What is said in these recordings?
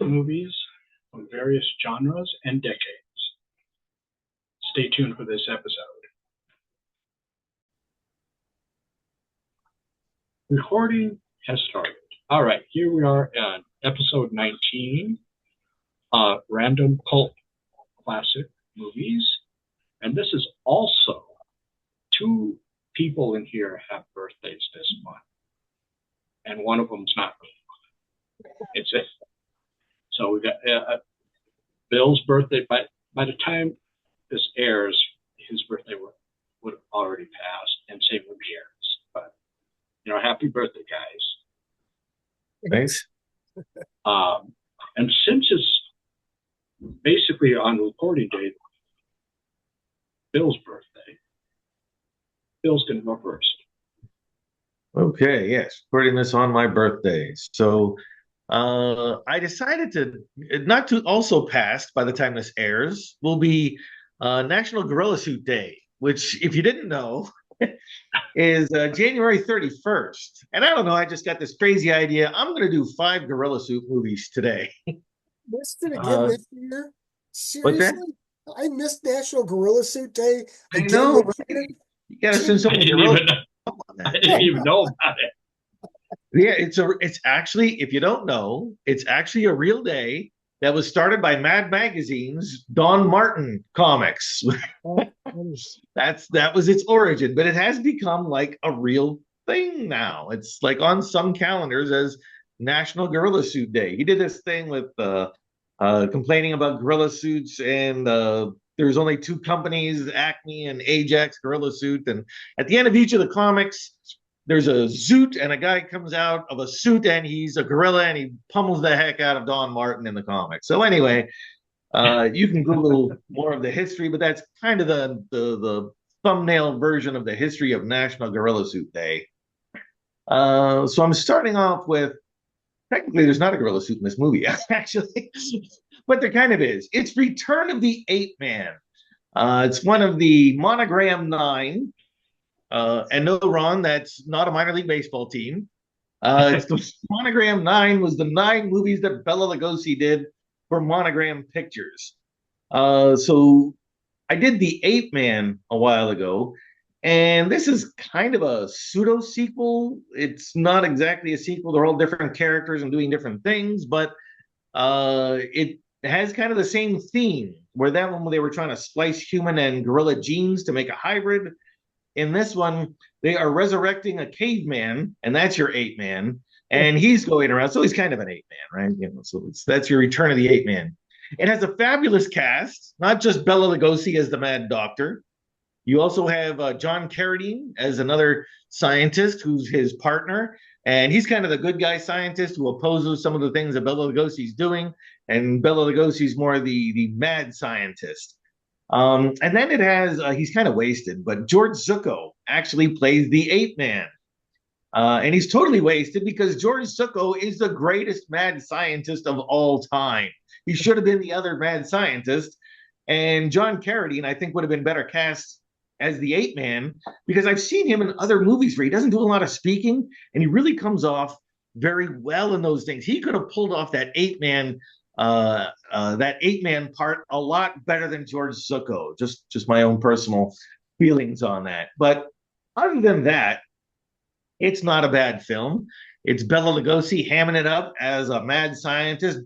movies from various genres and decades. Stay tuned for this episode. Recording has started. All right, here we are on episode 19, Random Cult Classic Movies. And this is also two people in here have birthdays this month. And one of them's not me. It's it. So we got Bill's birthday. By the time this airs, his birthday would have already passed, and same with Gary's. But happy birthday, guys. Thanks. And since it's basically on recording date, Bill's birthday, Bill's going to go first. Okay, yes, recording this on my birthday. So I decided to not to also pass by the time this airs will be National Gorilla Suit Day, which, if you didn't know, is January 31st. And I don't know, I just got this crazy idea. I'm going to do 5 Gorilla Suit movies today. Missed it again this year? What's that? Seriously? I missed National Gorilla Suit Day. I know, right? You got to send so many gorillas. I didn't even know about it. Yeah, it's actually, if you don't know, it's actually a real day that was started by Mad Magazine's Don Martin comics. That was its origin, but it has become like a real thing now. It's like on some calendars as National Gorilla Suit Day. He did this thing with complaining about gorilla suits, and there's only 2 companies, Acme and Ajax Gorilla Suit, and at the end of each of the comics, there's a zoot, and a guy comes out of a suit, and he's a gorilla, and he pummels the heck out of Don Martin in the comics. So anyway, you can Google more of the history, but that's kind of the thumbnail version of the history of National Gorilla Suit Day. So I'm starting off with, technically there's not a gorilla suit in this movie, actually, but there kind of is. It's Return of the Ape Man. It's one of the Monogram 9. And no, Ron, that's not a minor league baseball team. It's the Monogram 9 was the 9 movies that Bela Lugosi did for Monogram Pictures. So I did the Ape Man a while ago, and this is kind of a pseudo sequel. It's not exactly a sequel. They're all different characters and doing different things, but it has kind of the same theme. Where that one, they were trying to splice human and gorilla genes to make a hybrid. In this one, they are resurrecting a caveman, and that's your ape man, and he's going around. So he's kind of an ape man, right? So that's your Return of the Ape Man. It has a fabulous cast, not just Bela Lugosi as the Mad Doctor. You also have John Carradine as another scientist who's his partner, and he's kind of the good guy scientist who opposes some of the things that Bela Lugosi's doing, and Bela Lugosi's more the mad scientist. And then it has, he's kind of wasted, but George Zucco actually plays the Ape Man. And he's totally wasted because George Zucco is the greatest mad scientist of all time. He should have been the other mad scientist. And John Carradine, I think, would have been better cast as the Ape Man because I've seen him in other movies where he doesn't do a lot of speaking, and he really comes off very well in those things. He could have pulled off that Ape Man part a lot better than George Zucco. Just my own personal feelings on that. But other than that, it's not a bad film. It's Bela Lugosi hamming it up as a mad scientist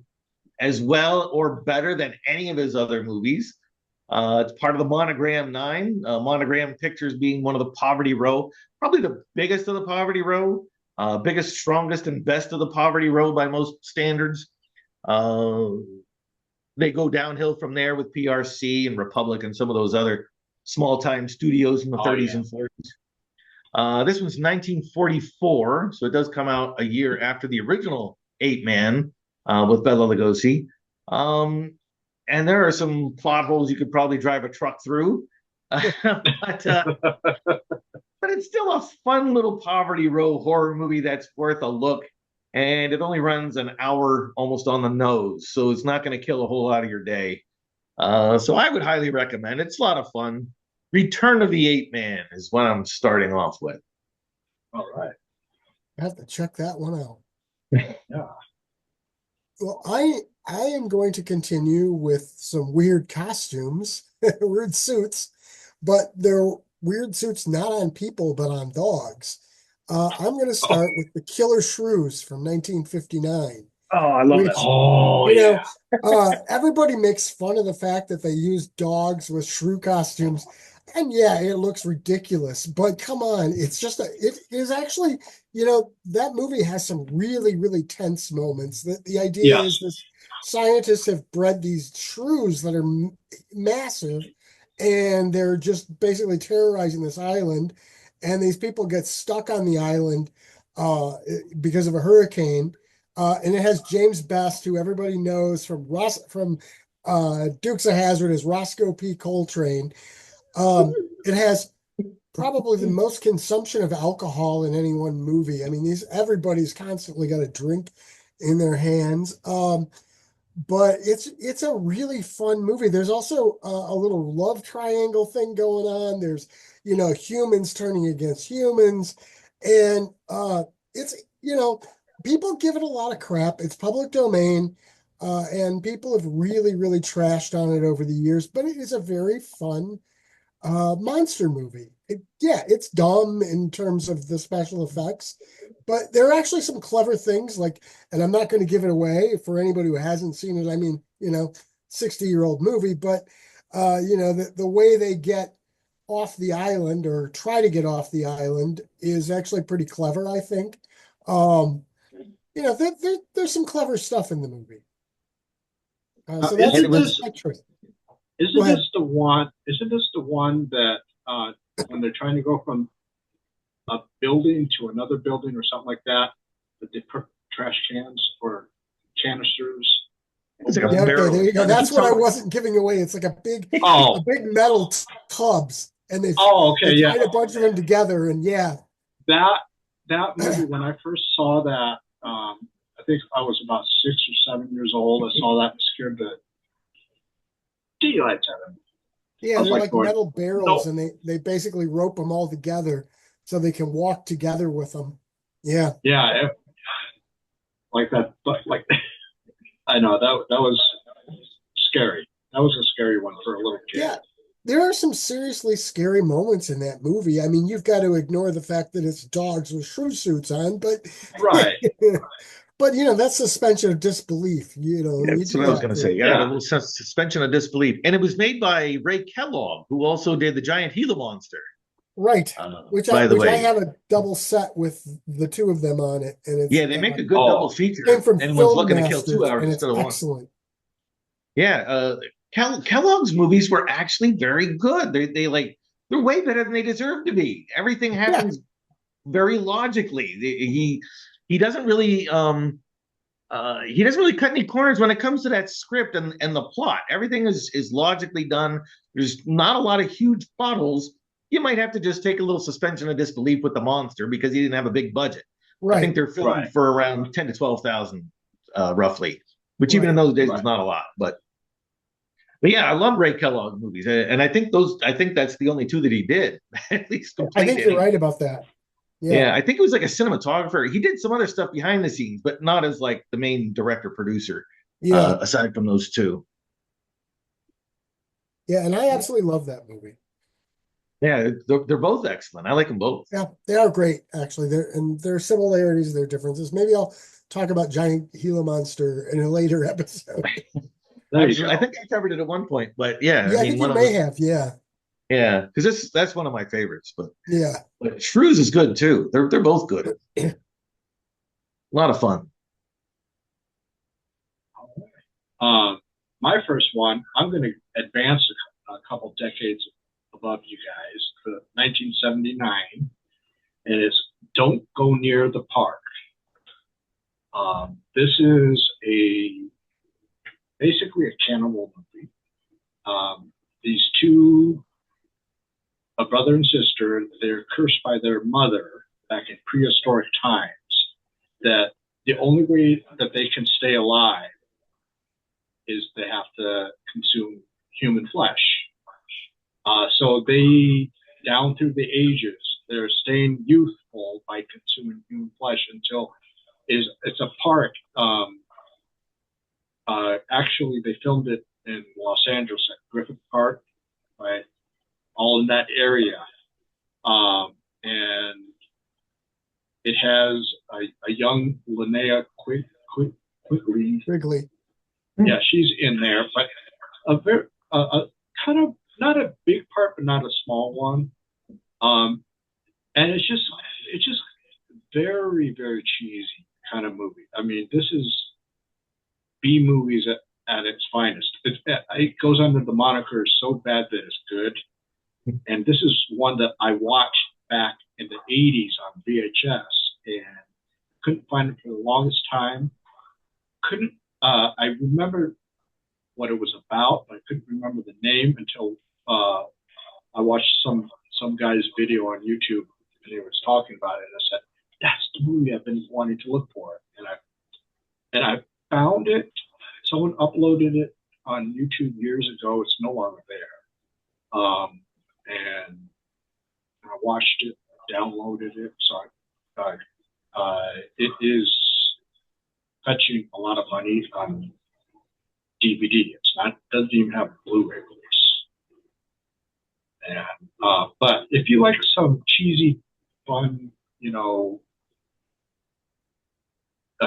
as well or better than any of his other movies. It's part of the Monogram 9. Monogram Pictures being one of the Poverty Row, probably the biggest of the Poverty Row, biggest, strongest, and best of the Poverty Row by most standards. They go downhill from there with PRC and Republic and some of those other small-time studios in the 30s and 40s. This one's 1944, so it does come out a year after the original Ape Man with Bela Lugosi. And there are some plot holes you could probably drive a truck through. but it's still a fun little Poverty Row horror movie that's worth a look. And it only runs an hour almost on the nose, so it's not going to kill a whole lot of your day. So I would highly recommend it. It's a lot of fun. Return of the Ape Man is what I'm starting off with. All right. I have to check that one out. Yeah. Well, I am going to continue with some weird costumes, weird suits, but they're weird suits not on people, but on dogs. I'm going to Oh, start with the Killer Shrews from 1959, Oh, I love that which, movie. oh you yeah. know, everybody makes fun of the fact that they use dogs with shrew costumes. And yeah, it looks ridiculous, but come on, it is actually, that movie has some really, really tense moments. The idea Yes. is this scientists have bred these shrews that are massive, and they're just basically terrorizing this island. And these people get stuck on the island because of a hurricane, and it has James Best, who everybody knows from Dukes of Hazzard as Roscoe P. Coltrane. It has probably the most consumption of alcohol in any one movie. I mean, these everybody's constantly got a drink in their hands. But it's a really fun movie. There's also a little love triangle thing going on. There's, humans turning against humans, and it's, people give it a lot of crap. It's public domain, and people have really, really trashed on it over the years. But it is a very fun monster movie. Yeah, it's dumb in terms of the special effects, but there are actually some clever things like, and I'm not going to give it away for anybody who hasn't seen it. I mean, 60-year-old movie, but the way they get off the island or try to get off the island is actually pretty clever, I think. Um, there's some clever stuff in the movie. So And it Isn't that's this was my choice. Go isn't ahead. this the one? Isn't this the one that when they're trying to go from a building to another building or something like that, that they put trash cans or canisters it's like over a Yeah, them? okay, there barrel. you go. No, this That's is what I something. wasn't giving away. It's like a Oh, big metal tubs, and oh, they okay, yeah. tied a bunch of them together, and yeah, That that movie when I first saw that, I think I was about 6 or 7 years old. I saw that and scared the daylights out of me. I yeah, was they're like like going, metal barrels, no, and they basically rope them all together so they can walk together with them. Yeah, yeah, like that, but like I know that was scary. That was a scary one for a little kid. yeah. There are some seriously scary moments in that movie. I mean, you've got to ignore the fact that it's dogs with shrew suits on, but Right. but that's suspension of disbelief. Yeah, You that's do what I was that going to for say. Yeah, a Yeah. little suspension of disbelief. And it was made by Ray Kellogg, who also did the giant Gila monster, right. by the Which I way. have a double set with the two of them on it, and it's Yeah, they make a good double Oh, feature came if from anyone's Film looking to kill two Masters, hours and it's instead of one. excellent. Yeah, Kellogg's movies were actually very good. They're way better than they deserve to be. Everything Yeah, happens very logically. He doesn't really he doesn't really cut any corners when it comes to that script and the plot. Everything is logically done. There's not a lot of huge puddles. You might have to just take a little suspension of disbelief with the monster because he didn't have a big budget. I think right, they're filmed right, for around 10 to 12,000, roughly, which even in right. those days was right. not a lot. But yeah, I love Ray Kellogg movies, and I think that's the only two that he did, at least I complete think you're anyway. right about that. Yeah, Yeah, I think it was like a cinematographer. He did some other stuff behind the scenes, but not as like the main director producer. yeah, Aside from those two, yeah. And I absolutely love that movie. yeah, they're both excellent. I like them both. Yeah, they are great, actually. There are similarities, there are differences. Maybe I'll talk about Giant Gila Monster in a later episode. There I'm you sure. I go. think I covered it at one point, but yeah, I Yeah, I mean, think you one of may the have. Yeah, yeah, because that's one of my favorites. yeah. But Shrews is good too. They're both good. A lot of fun. My first one, I'm going to advance a couple decades above you guys for 1979, and it's Don't Go Near the Park. This is a basically a cannibal movie. These two, a brother and sister, they're cursed by their mother back in prehistoric times that the only way that they can stay alive is they have to consume human flesh. So they, down through the ages, they're staying youthful by consuming human flesh until it's a park Actually, they filmed it in Los Angeles at Griffith Park, right? All in that area. And it has a young Linnea Quigley. Wrigley. Yeah, she's in there, but a very kind of not a big part, but not a small one. And it's just very, very cheesy kind of movie. I mean, this is B movies at its finest. It goes under the moniker "so bad that it's good," and this is one that I watched back in the '80s on VHS and couldn't find it for the longest time. Couldn't I remember what it was about, but I couldn't remember the name until I watched some guy's video on YouTube and he was talking about it. And I said, "That's the movie I've been wanting to look for," and I found it. Someone uploaded it on YouTube years ago. It's no longer there. And I watched it, downloaded it. So it is fetching a lot of money on DVD. Doesn't even have a Blu-ray release. And but if you like some cheesy, fun,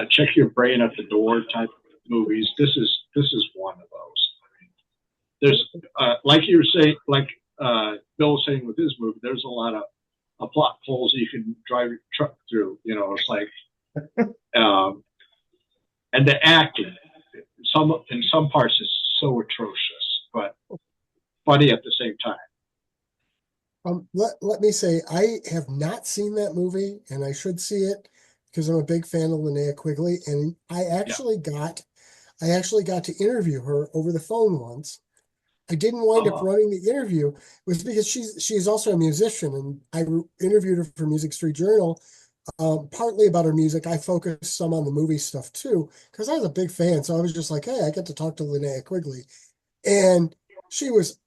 check your brain at the door type movies, this is one of those. I mean, there's like you were saying, like Bill was saying with his movie, there's a lot of plot holes you can drive your truck through. It's like and the acting, in some parts is so atrocious, but funny at the same time. Let me say, I have not seen that movie, and I should see it because I'm a big fan of Linnea Quigley, and I actually got to interview her over the phone once. I didn't wind up running the interview. It was because she's also a musician, and I interviewed her for Music Street Journal, partly about her music. I focused some on the movie stuff too, because I was a big fan. So I was just like, hey, I get to talk to Linnea Quigley, and she was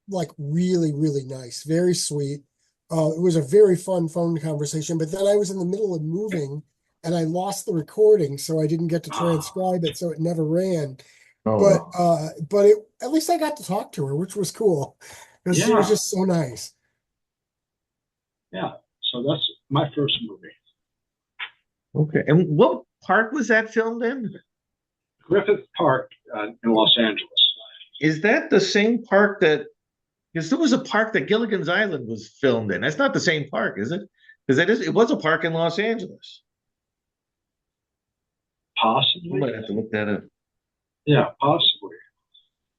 like really, really nice, very sweet. It was a very fun phone conversation, but then I was in the middle of moving and I lost the recording, so I didn't get to transcribe it, so it never ran. But at least I got to talk to her, which was cool because she was just so nice. Yeah, so that's my first movie. Okay, and what park was that filmed in? Griffith Park in Los Angeles. Is that the same park that? Because there was a park that Gilligan's Island was filmed in. That's not the same park, is it? Because it was a park in Los Angeles. Possibly. We might have to look that up. Yeah, possibly.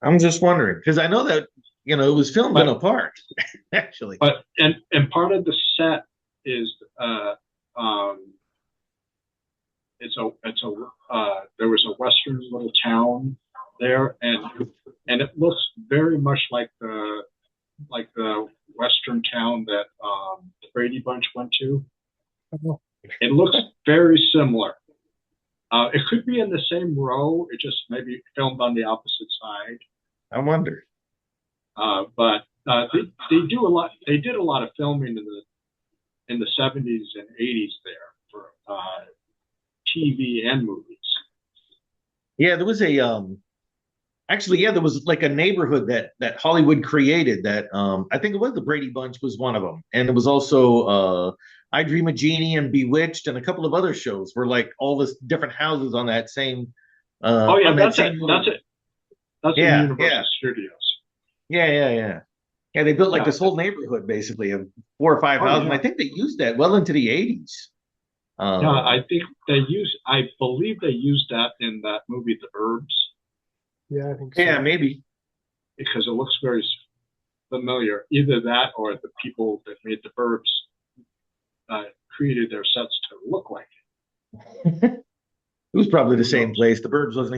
I'm just wondering because I know that it was filmed in a park, actually. But and part of the set is there was a western little town there, and it looks very much like the western town that the Brady Bunch went to. It looks very similar. It could be in the same row. It just maybe filmed on the opposite side. I wonder. But they do a lot. They did a lot of filming in the 70s and 80s there for TV and movies. Yeah, there was a there was like a neighborhood that Hollywood created that I think it was the Brady Bunch was one of them, and it was also I Dream of Jeannie and Bewitched and a couple of other shows were like all this different houses on that same. That's it. That's Universal Studios. Yeah. They built like this whole neighborhood basically of 4 or 5 houses. And I think they used that well into the 80s. I believe they used that in that movie, The Burbs. Yeah, I think so. Yeah, maybe. Because it looks very familiar. Either that or the people that made The Burbs created their sets to look like it. It was probably the same place. The Burbs wasn't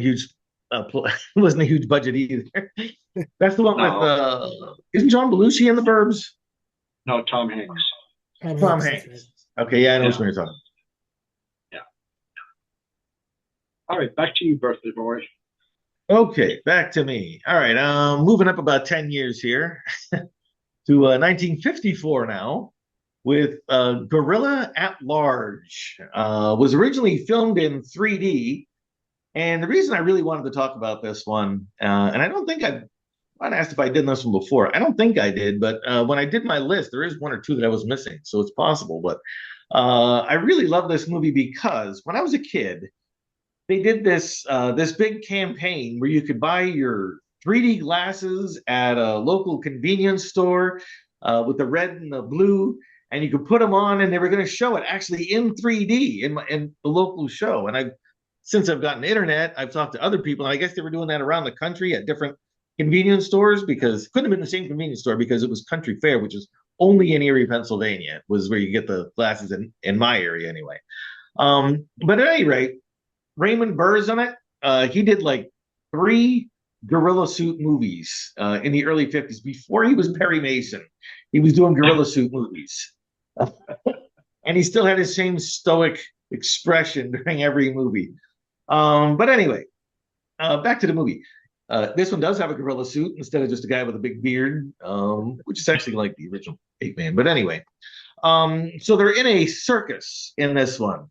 a huge budget either. That's the one with isn't John Belushi in The Burbs? No, Tom Hanks. Tom Hanks. Okay, yeah, I know what you're talking. Yeah. All right, back to you, birthday boy. Okay, back to me. All right, moving up about 10 years here to 1954 now with Gorilla at Large. Was originally filmed in 3D And the reason I really wanted to talk about this one, and I don't think I'd asked if I did this one before. I don't think I did, but when I did my list, there is one or two that I was missing, so it's possible. But I really love this movie because when I was a kid, they did this big campaign where you could buy your 3D glasses at a local convenience store with the red and the blue, and you could put them on, and they were going to show it actually in 3D in the local show. And since I've gotten internet, I've talked to other people, and I guess they were doing that around the country at different convenience stores because it couldn't have been the same convenience store because it was Country Fair, which is only in Erie, Pennsylvania, was where you get the glasses in my area anyway. But at any rate, Raymond Burr's on it. He did like three gorilla suit movies in the early 50s before he was Perry Mason. He was doing gorilla suit movies. And he still had his same stoic expression during every movie. But anyway, back to the movie. This one does have a gorilla suit instead of just a guy with a big beard, which is actually like the original Ape Man. But anyway, so they're in a circus in this one,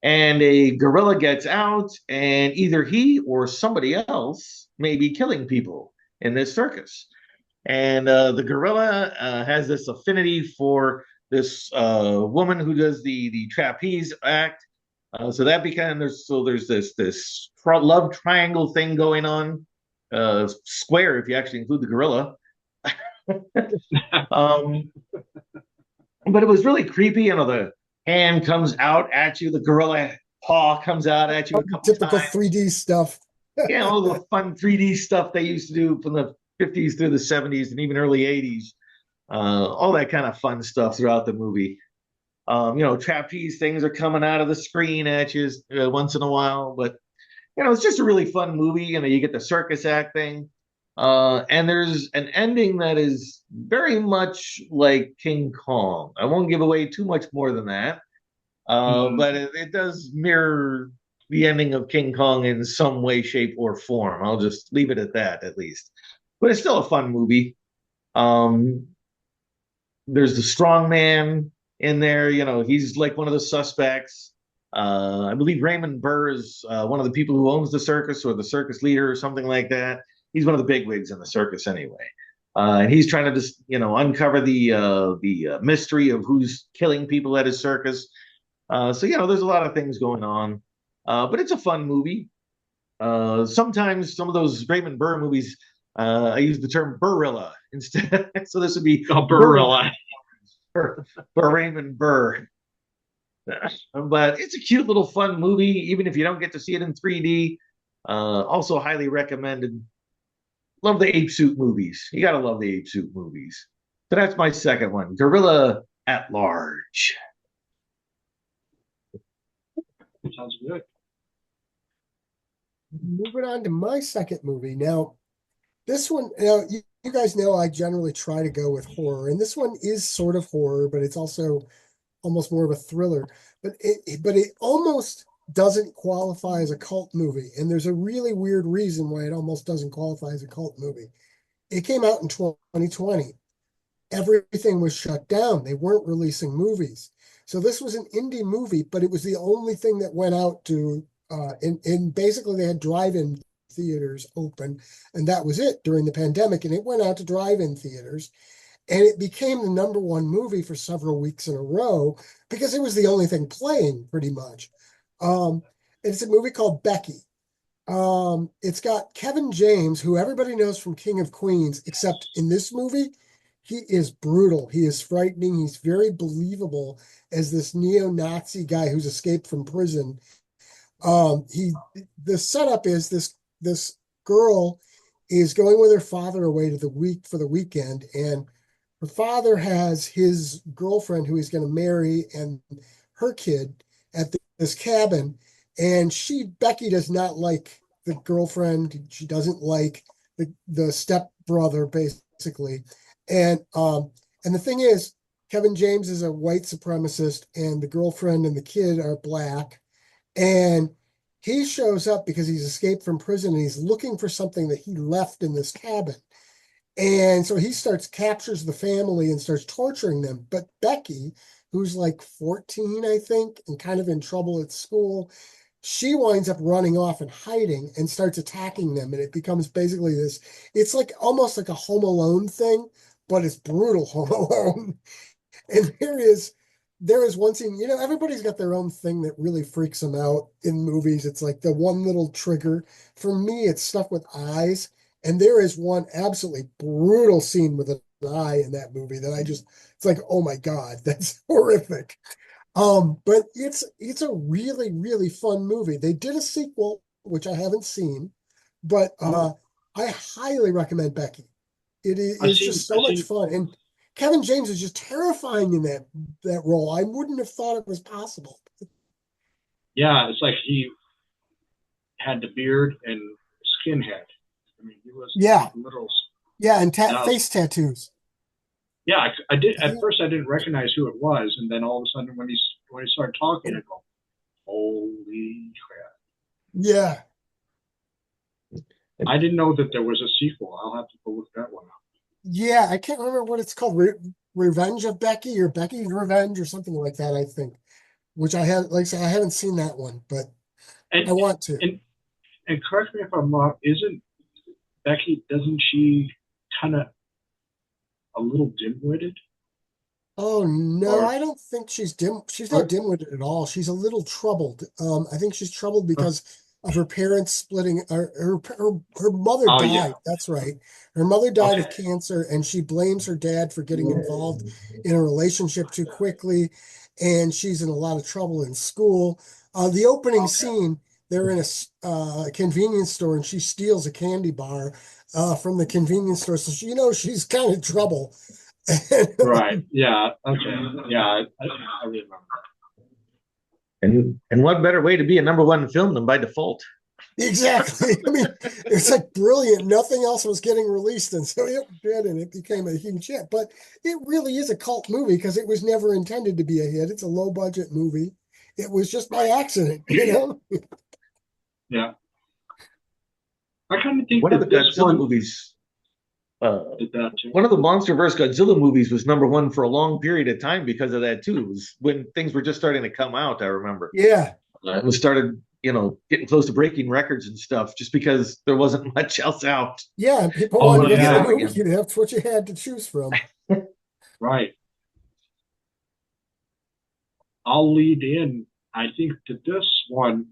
and a gorilla gets out, and either he or somebody else may be killing people in this circus. And the gorilla has this affinity for this woman who does the trapeze act. So that became there's this love triangle thing going on, square if you actually include the gorilla. um, but it was really creepy. You know, the hand comes out at you, the gorilla paw comes out at you a couple Typical times. 3D stuff. Yeah, all the fun 3D stuff they used to do from the 50s through the 70s and even early 80s. All that kind of fun stuff throughout the movie. Trapeze things are coming out of the screen at you once in a while, but it's just a really fun movie. You get the circus act thing, and there's an ending that is very much like King Kong. I won't give away too much more than that, but it does mirror the ending of King Kong in some way, shape, or form. I'll just leave it at that, at least. But it's still a fun movie. There's the strong man in there. He's like one of the suspects. I believe Raymond Burr is one of the people who owns the circus or the circus leader or something like that. He's one of the bigwigs in the circus anyway. And he's trying to just, uncover the mystery of who's killing people at his circus. So there's a lot of things going on. But it's a fun movie. Sometimes some of those Raymond Burr movies, I use the term Burrilla instead. So this would be Burrilla. For Raymond Burr. But it's a cute little fun movie, even if you don't get to see it in 3D. Also highly recommended. Love the ape suit movies. You gotta love the ape suit movies. So that's my second one, Gorilla at Large. Sounds good. Moving on to my second movie. Now, this one, you guys know I generally try to go with horror, and this one is sort of horror, but it's also almost more of a thriller. But it almost doesn't qualify as a cult movie, and there's a really weird reason why it almost doesn't qualify as a cult movie. It came out in 2020. Everything was shut down. They weren't releasing movies. So this was an indie movie, but it was the only thing that went out to, and basically they had drive-in theaters open, and that was it during the pandemic. And it went out to drive-in theaters, and it became the number one movie for several weeks in a row because it was the only thing playing pretty much. It's a movie called Becky. It's got Kevin James, who everybody knows from King of Queens, except in this movie, he is brutal. He is frightening. He's very believable as this neo-Nazi guy who's escaped from prison. The setup is this girl is going with her father away to for the weekend, and her father has his girlfriend who he's going to marry and her kid at this cabin, and Becky does not like the girlfriend. She doesn't like the stepbrother, basically. And the thing is, Kevin James is a white supremacist, and the girlfriend and the kid are black. And he shows up because he's escaped from prison, and he's looking for something that he left in this cabin. And so he captures the family and starts torturing them. But Becky, who's like 14, I think, and kind of in trouble at school, she winds up running off and hiding and starts attacking them, and it becomes basically this. It's like almost like a Home Alone thing, but it's brutal Home Alone. And there is one scene, everybody's got their own thing that really freaks them out in movies. It's like the one little trigger. For me, it's stuff with eyes. And there is one absolutely brutal scene with an eye in that movie that it's like, oh my God, that's horrific. But it's a really, really fun movie. They did a sequel, which I haven't seen, but I highly recommend Becky. It's just so much fun. And Kevin James is just terrifying in that role. I wouldn't have thought it was possible. Yeah, it's like he had the beard and skinhead. I mean, he was little. Yeah, and face tattoos. Yeah, I did. At first, I didn't recognize who it was, and then all of a sudden, when he started talking, I go, "Holy crap!" Yeah, I didn't know that there was a sequel. I'll have to go look that one up. yeah. I can't remember what it's called. Revenge of Becky or Becky's Revenge or something like that. I think. Which like I said, I haven't seen that one, but I want to. And correct me if I'm wrong. Isn't Becky? Doesn't she kind of a little dim-witted? Oh no, I don't think she's dim. She's not dim-witted at all. She's a little troubled. I think she's troubled because of her parents splitting. Her mother died. Yeah. That's right. Her mother died of cancer, and she blames her dad for getting involved in a relationship too quickly, and she's in a lot of trouble in school. The opening scene, they're in a convenience store, and she steals a candy bar from the convenience store, so she's kind of trouble. Right. Yeah. Okay. Yeah. I remember. And what better way to be a #1 film than by default? Exactly. I mean, it's like brilliant. Nothing else was getting released, and so it did, and it became a huge hit. But it really is a cult movie because it was never intended to be a hit. It's a low budget movie. It was just by accident, Yeah. I kind of think one of the Godzilla movies. Did that too. One of the MonsterVerse Godzilla movies was #1 for a long period of time because of that too. It was when things were just starting to come out. I remember. Yeah. It was started, getting close to breaking records and stuff, just because there wasn't much else out. Yeah, and people wanted to get the movie. That's what you had to choose from. Right. I'll lead in. I think that this one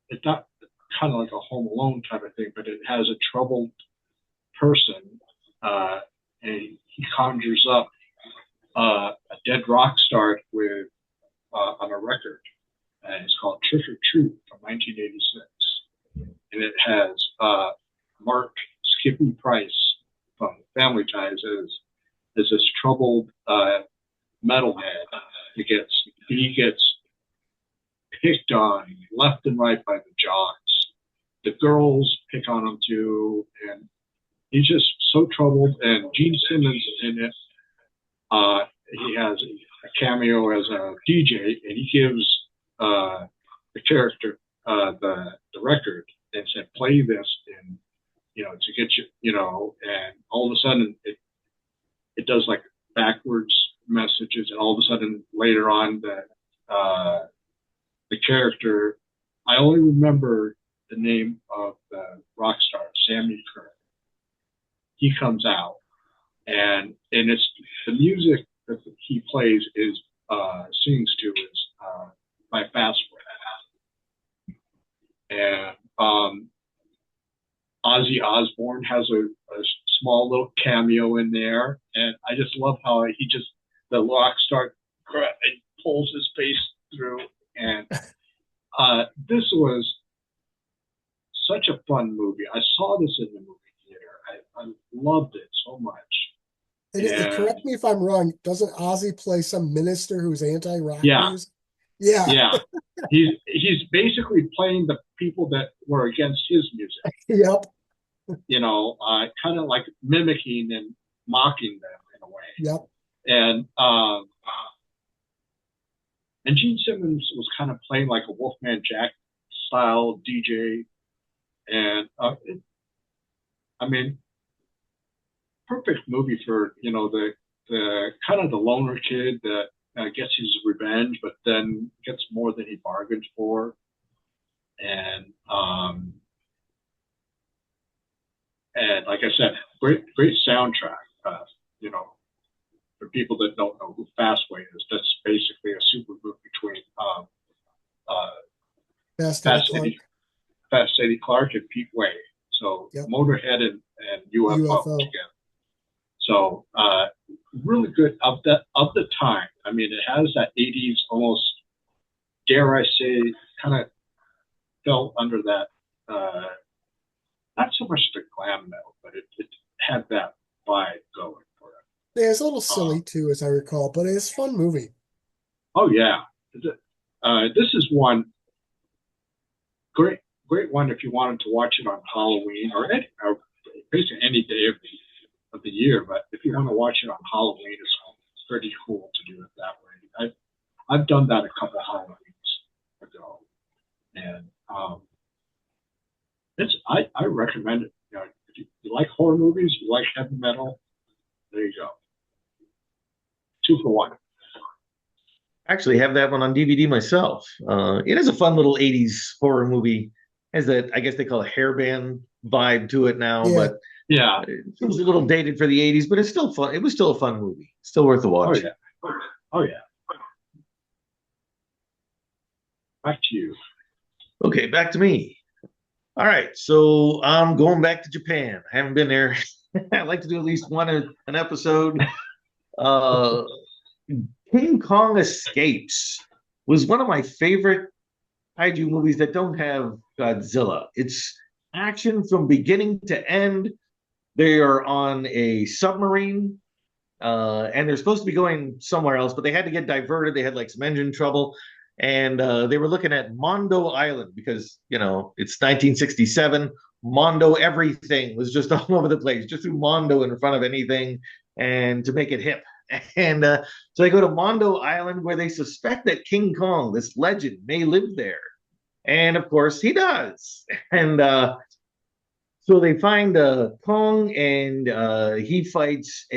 it's not kind of like a Home Alone type of thing, but it has a troubled person, and he conjures up a dead rock star with on a record, and it's called Trick or Treat from 1986, and it has Mark Skippy Price from Family Ties as this troubled metalhead. He gets picked on left and right by the jocks. The girls pick on him too, and he's just so troubled. And Gene Simmons in it, he has a cameo as a DJ, and he gives the character the record and said, "Play this," and to get you, and all of a sudden it does like backwards messages, and all of a sudden later on the character, I only remember the name of the rock star, Sammy Curran. He comes out, and it's the music that he plays is sings to is by Fastway, and Ozzy Osbourne has a small little cameo in there, and I just love how the rock star pulls his face through, and this was such a fun movie. I saw this in the movie theater. I loved it so much. And correct me if I'm wrong. Doesn't Ozzy play some minister who's anti-rock music? Yeah. Yeah. He's basically playing the people that were against his music. Yep. Kind of like mimicking and mocking them in a way. Yep. And Gene Simmons was kind of playing like a Wolfman Jack style DJ, and perfect movie for the kind of the loner kid that gets his revenge, but then gets more than he bargained for. And and like I said, great soundtrack. You know, for people that don't know who Fastway is, that's basically a super group between uh, Fast Eddie Fast Clark. Eddie, Fast Eddie Clark and Pete Way. So Yep. Motorhead and UFO UFO. together. So really good of the time. I mean, it has that 80s almost, dare I say, kind of fell under that. Not so much the glam metal, but it had that vibe going for it. Yeah, it's a little silly too, as I recall, but it's a fun movie. Oh yeah, this is one great one if you wanted to watch it on Halloween or basically any day of the year. But if you want to watch it on Halloween, it's pretty cool to do it that way. I've done that a couple Halloweens ago, and I recommend it. You know, if you like horror movies, you like heavy metal, there you go. 2 for 1. Actually have that one on DVD myself. It is a fun little 80s horror movie. Has that, I guess they call it hairband vibe to it now, Yeah. but Yeah, it feels a little dated for the 80s, but it's still fun. It was still a fun movie. Still worth a watch. oh yeah, oh yeah. Back to you. Okay, back to me. All right, so I'm going back to Japan. I haven't been there. I'd like to do at least an episode. Uh, King Kong Escapes was one of my favorite kaiju movies that don't have Godzilla. It's action from beginning to end. They are on a submarine, and they're supposed to be going somewhere else, but they had to get diverted. They had like some engine trouble, and they were looking at Mondo Island because it's 1967. Mondo everything was just all over the place. Just threw Mondo in front of anything, and to make it hip. And so they go to Mondo Island where they suspect that King Kong, this legend, may live there. And of course, he does. And so they find Kong, and he fights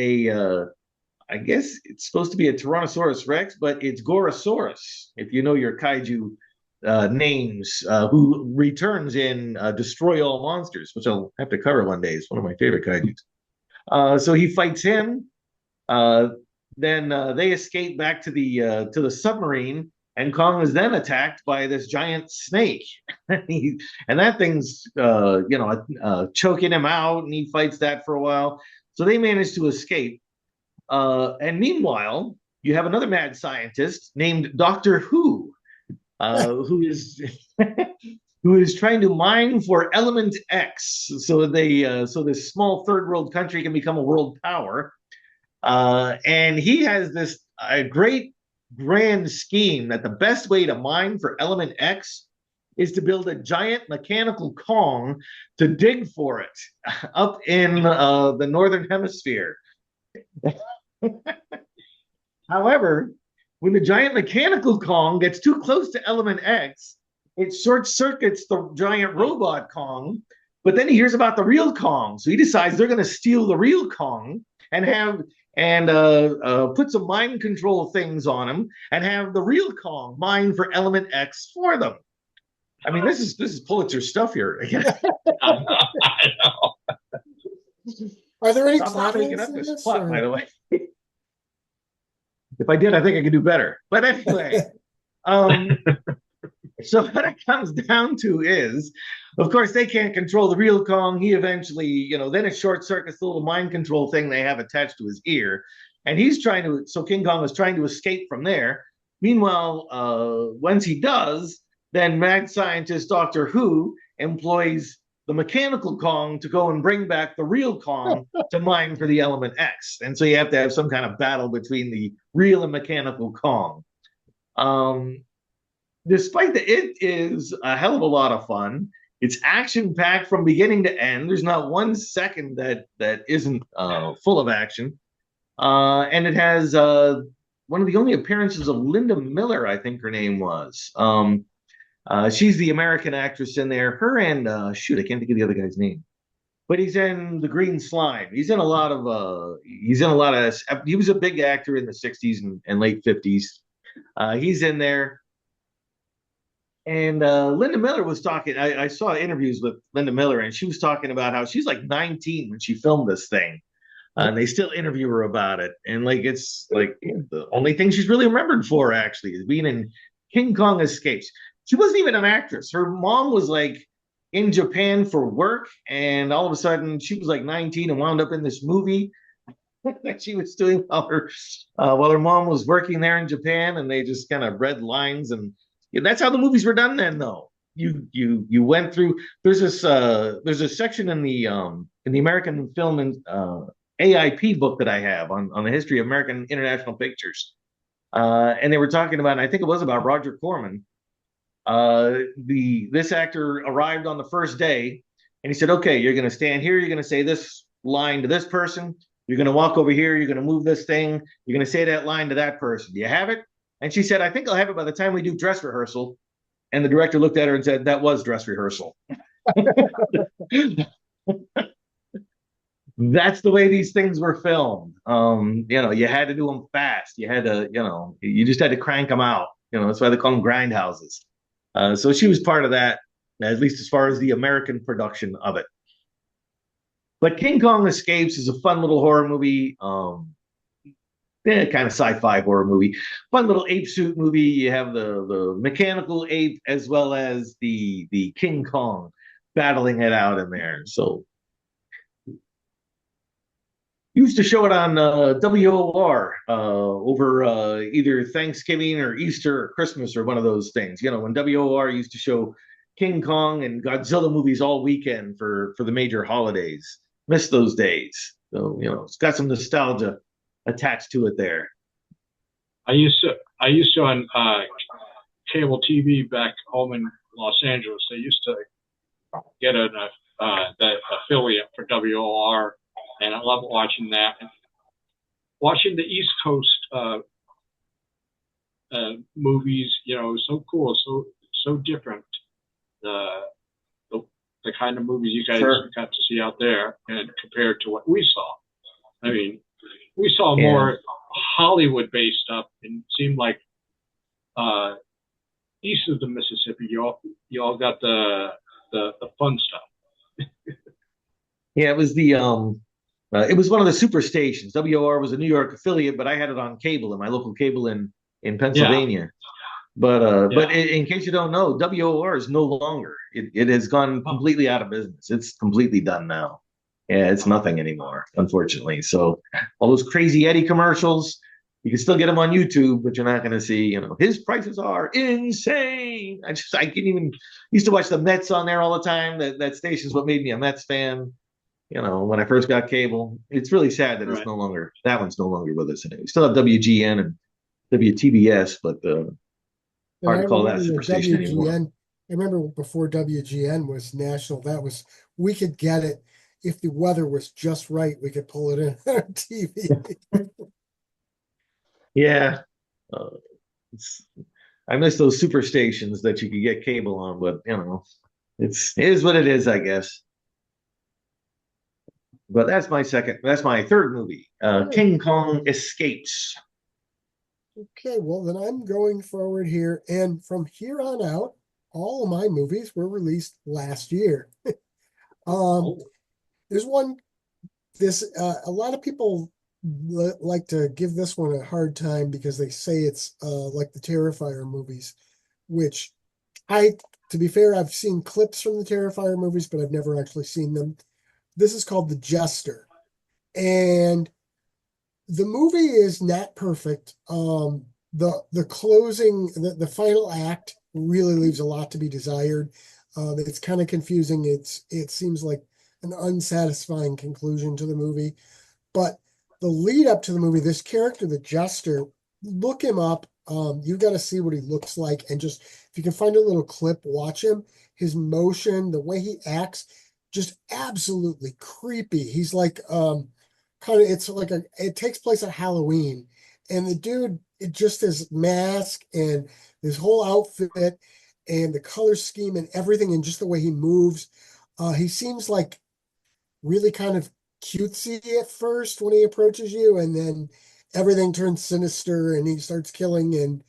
I guess it's supposed to be a Tyrannosaurus Rex, but it's Gorosaurus, if you know your kaiju names, who returns in Destroy All Monsters, which I'll have to cover one day. It's one of my favorite kaijus. So he fights him. Then they escape back to the submarine, and Kong is then attacked by this giant snake, and that thing's choking him out, and he fights that for a while. So they manage to escape. And meanwhile, you have another mad scientist named Doctor Who, who is who is trying to mine for element X, so this small third world country can become a world power. And he has this great grand scheme that the best way to mine for element X is to build a giant mechanical Kong to dig for it up in the northern hemisphere. However, when the giant mechanical Kong gets too close to element X, it short circuits the giant robot Kong. But then he hears about the real Kong, so he decides they're going to steal the real Kong and put some mind control things on him and have the real Kong mine for element X for them. I mean, this is Pulitzer stuff here. I know. Are there any I'm not making up in this this? plot, by the way. If I did, I think I could do better. But anyway, so what it comes down to is, of course, they can't control the real Kong. He eventually, then it short circuits the little mind control thing they have attached to his ear. And so King Kong is trying to escape from there. Meanwhile, once he does, then mad scientist Doctor Who employs the mechanical Kong to go and bring back the real Kong to mine for the element X. And so you have to have some kind of battle between the real and mechanical Kong. Despite that, it is a hell of a lot of fun. It's action-packed from beginning to end. There's not 1 second that isn't full of action. And it has one of the only appearances of Linda Miller, I think her name was. She's the American actress in there. Her and, shoot, I can't think of the other guy's name. but he's in The Green Slime. He's in a lot of he was a big actor in the 60s and late 50s. He's in there. And Linda Miller was talking. I saw interviews with Linda Miller, and she was talking about how she's like 19 when she filmed this thing. And they still interview her about it. And like it's like the only thing she's really remembered for actually is being in King Kong Escapes. She wasn't even an actress. Her mom was like in Japan for work, and all of a sudden she was like 19 and wound up in this movie that she was doing while her mom was working there in Japan, and they just kind of read lines, and that's how the movies were done then. Though you went through. There's a section in the American Film and AIP book that I have on the history of American International Pictures, and they were talking about, and I think it was about Roger Corman. This actor arrived on the first day, and he said, "Okay, you're going to stand here. You're going to say this line to this person. You're going to walk over here. You're going to move this thing. You're going to say that line to that person. Do you have it?" And she said, "I think I'll have it by the time we do dress rehearsal." And the director looked at her and said, "That was dress rehearsal." That's the way these things were filmed. You had to do them fast. You had to, you just had to crank them out. That's why they call them grindhouses. So she was part of that, at least as far as the American production of it. But King Kong Escapes is a fun little horror movie. Kind of sci-fi horror movie. Fun little ape suit movie. You have the mechanical ape as well as the King Kong battling it out in there. So used to show it on WOR over either Thanksgiving or Easter or Christmas or one of those things. When WOR used to show King Kong and Godzilla movies all weekend for the major holidays. Miss those days. So, it's got some nostalgia attached to it there. I used to on cable TV back home in Los Angeles. They used to get that affiliate for WOR, and I love watching that. And watching the East Coast movies, so cool, so different. The kind of movies you guys got to see out there, and compared to what we saw. I mean, we saw more Hollywood-based stuff, and it seemed like east of the Mississippi, you all got the fun stuff. Yeah, it was it was one of the super stations. WOR was a New York affiliate, but I had it on cable in my local cable in Pennsylvania. Yeah. But in case you don't know, WOR is no longer. It has gone completely out of business. It's completely done now. Yeah, it's nothing anymore, unfortunately. So all those Crazy Eddie commercials, you can still get them on YouTube, but you're not going to see, his prices are insane. I can't even used to watch the Mets on there all the time. That station's what made me a Mets fan. When I first got cable. It's really sad that it's no longer, that one's no longer with us. We still have WGN and WTBS, but hard to call that a superstation anymore. I remember before WGN was national, we could get it if the weather was just right. We could pull it in on TV. Yeah. I miss those super stations that you could get cable on, but it is what it is, I guess. But that's my third movie, King Kong Escapes. Okay, well then I'm going forward here, and from here on out, all of my movies were released last year. There's one. A lot of people like to give this one a hard time because they say it's like the Terrifier movies, which to be fair, I've seen clips from the Terrifier movies, but I've never actually seen them. This is called The Jester, and the movie is not perfect. The closing, the final act really leaves a lot to be desired. It's kind of confusing. It seems like an unsatisfying conclusion to the movie, but the lead up to the movie, this character, the Jester, look him up. You've got to see what he looks like, and just if you can find a little clip, watch him. His motion, the way he acts, just absolutely creepy. He's like it takes place at Halloween, and the dude, it just his mask and his whole outfit and the color scheme and everything, and just the way he moves, he seems like really kind of cutesy at first when he approaches you, and then everything turns sinister and he starts killing, and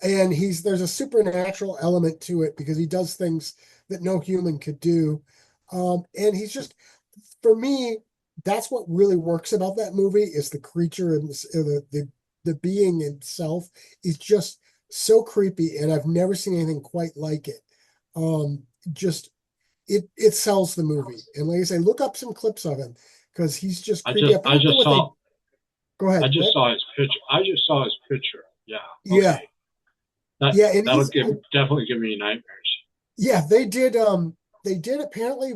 there's a supernatural element to it because he does things that no human could do. And he's just, for me, that's what really works about that movie is the creature and the being itself is just so creepy, and I've never seen anything quite like it. Just it sells the movie, and like I say, look up some clips of him because he's just creepy. I Apparently, just saw go ahead. I just What? saw his picture. I just saw his picture. Yeah. Yeah, Okay. That yeah, and that'll he's give definitely give me nightmares. yeah. They did apparently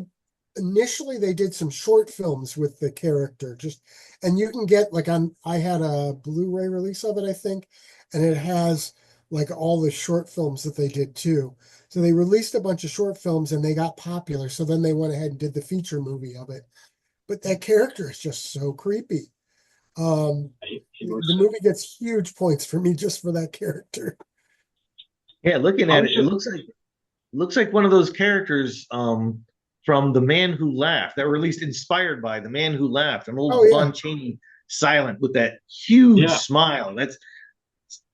initially they did some short films with the character just, and you can get like on I had a Blu-ray release of it I think, and it has like all the short films that they did too. So they released a bunch of short films and they got popular, so then they went ahead and did the feature movie of it. But that character is just so creepy. um He looks. the movie gets huge points for me just for that character. Yeah, looking I at was it, it just looks like one of those characters from The Man Who Laughed that were at least inspired by The Man Who Laughed, an Oh old yeah, Lon Chaney silent with that huge yeah. smile. That's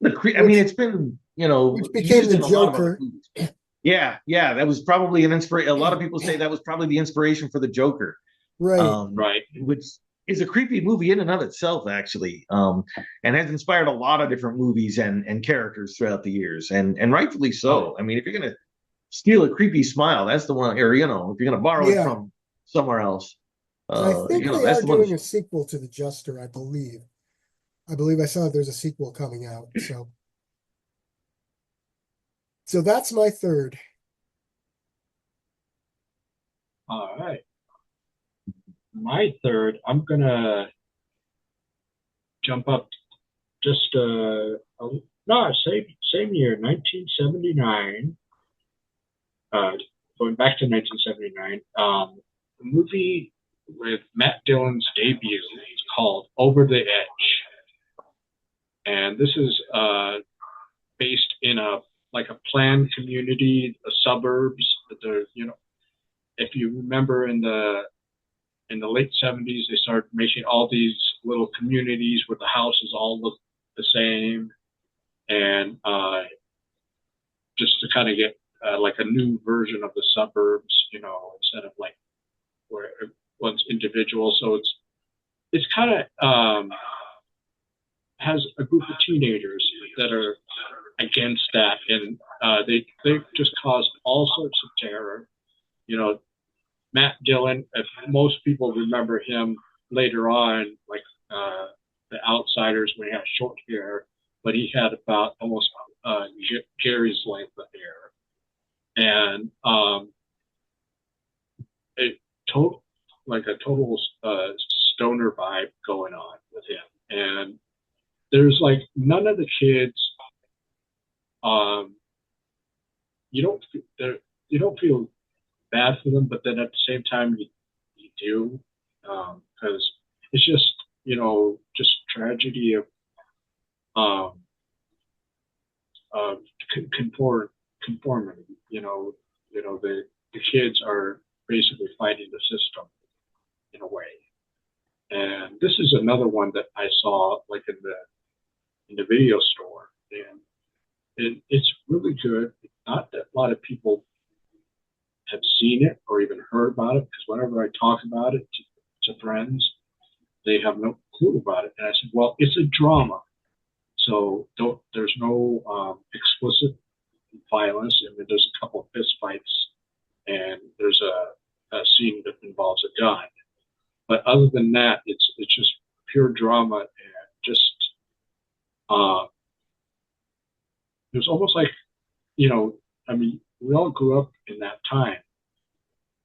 I mean, which it's been which became used the in a lot of other Joker. movies. Yeah, yeah, that was probably an inspiration. A lot of people say that was probably the inspiration for the Joker, Right. Right. which is a creepy movie in and of itself, actually, and has inspired a lot of different movies and characters throughout the years, and rightfully Oh, so. I mean, if you're gonna steal a creepy smile, that's the one. Or if you're gonna borrow it Yeah. from somewhere else, And I think they that's are the one. doing a sequel to The Jester, I believe. I believe I saw that there's a sequel coming out. So that's my third. all right. My third, I'm gonna jump up just no, same year, 1979. Uh, Going back to 1979. A movie with Matt Dillon's debut. It's called Over the Edge, and this is based in a like a planned community, the suburbs. If you remember in the late 70s, they started making all these little communities where the houses all look the same, and just to kind of get like a new version of the suburbs, instead of like where one's individual. So it's kind of has a group of teenagers that are against that, and they just cause all sorts of terror. You know, Matt Dillon, if most people remember him later on, like The Outsiders, when he had short hair, but he had about almost Gary's length of hair, and it total like a total stoner vibe going on with him, and there's like none of the kids. Um, you don't you don't feel bad for them, but then at the same time you do, because it's just just tragedy um, of conformity. The kids are basically fighting the system in a way, and this is another one that I saw like in the video store, and it's really good. Not that a lot of people have seen it or even heard about it, because whenever I talk about it to friends, they have no clue about it. And I said, well, it's a drama, so there's no explicit violence. I mean, there's a couple of fist fights, and there's a scene that involves a gun. But other than that, it's just pure drama, and just uh, there's almost like you know, I mean, we all grew up in that time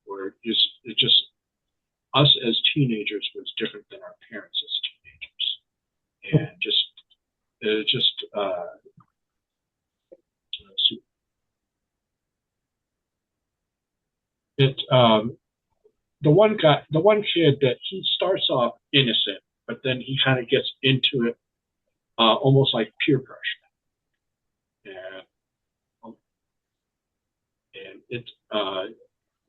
where it just us as teenagers was different than our parents as teenagers, and just it just it the one kid that he starts off innocent, but then he kind of gets into it, almost like peer pressure, and it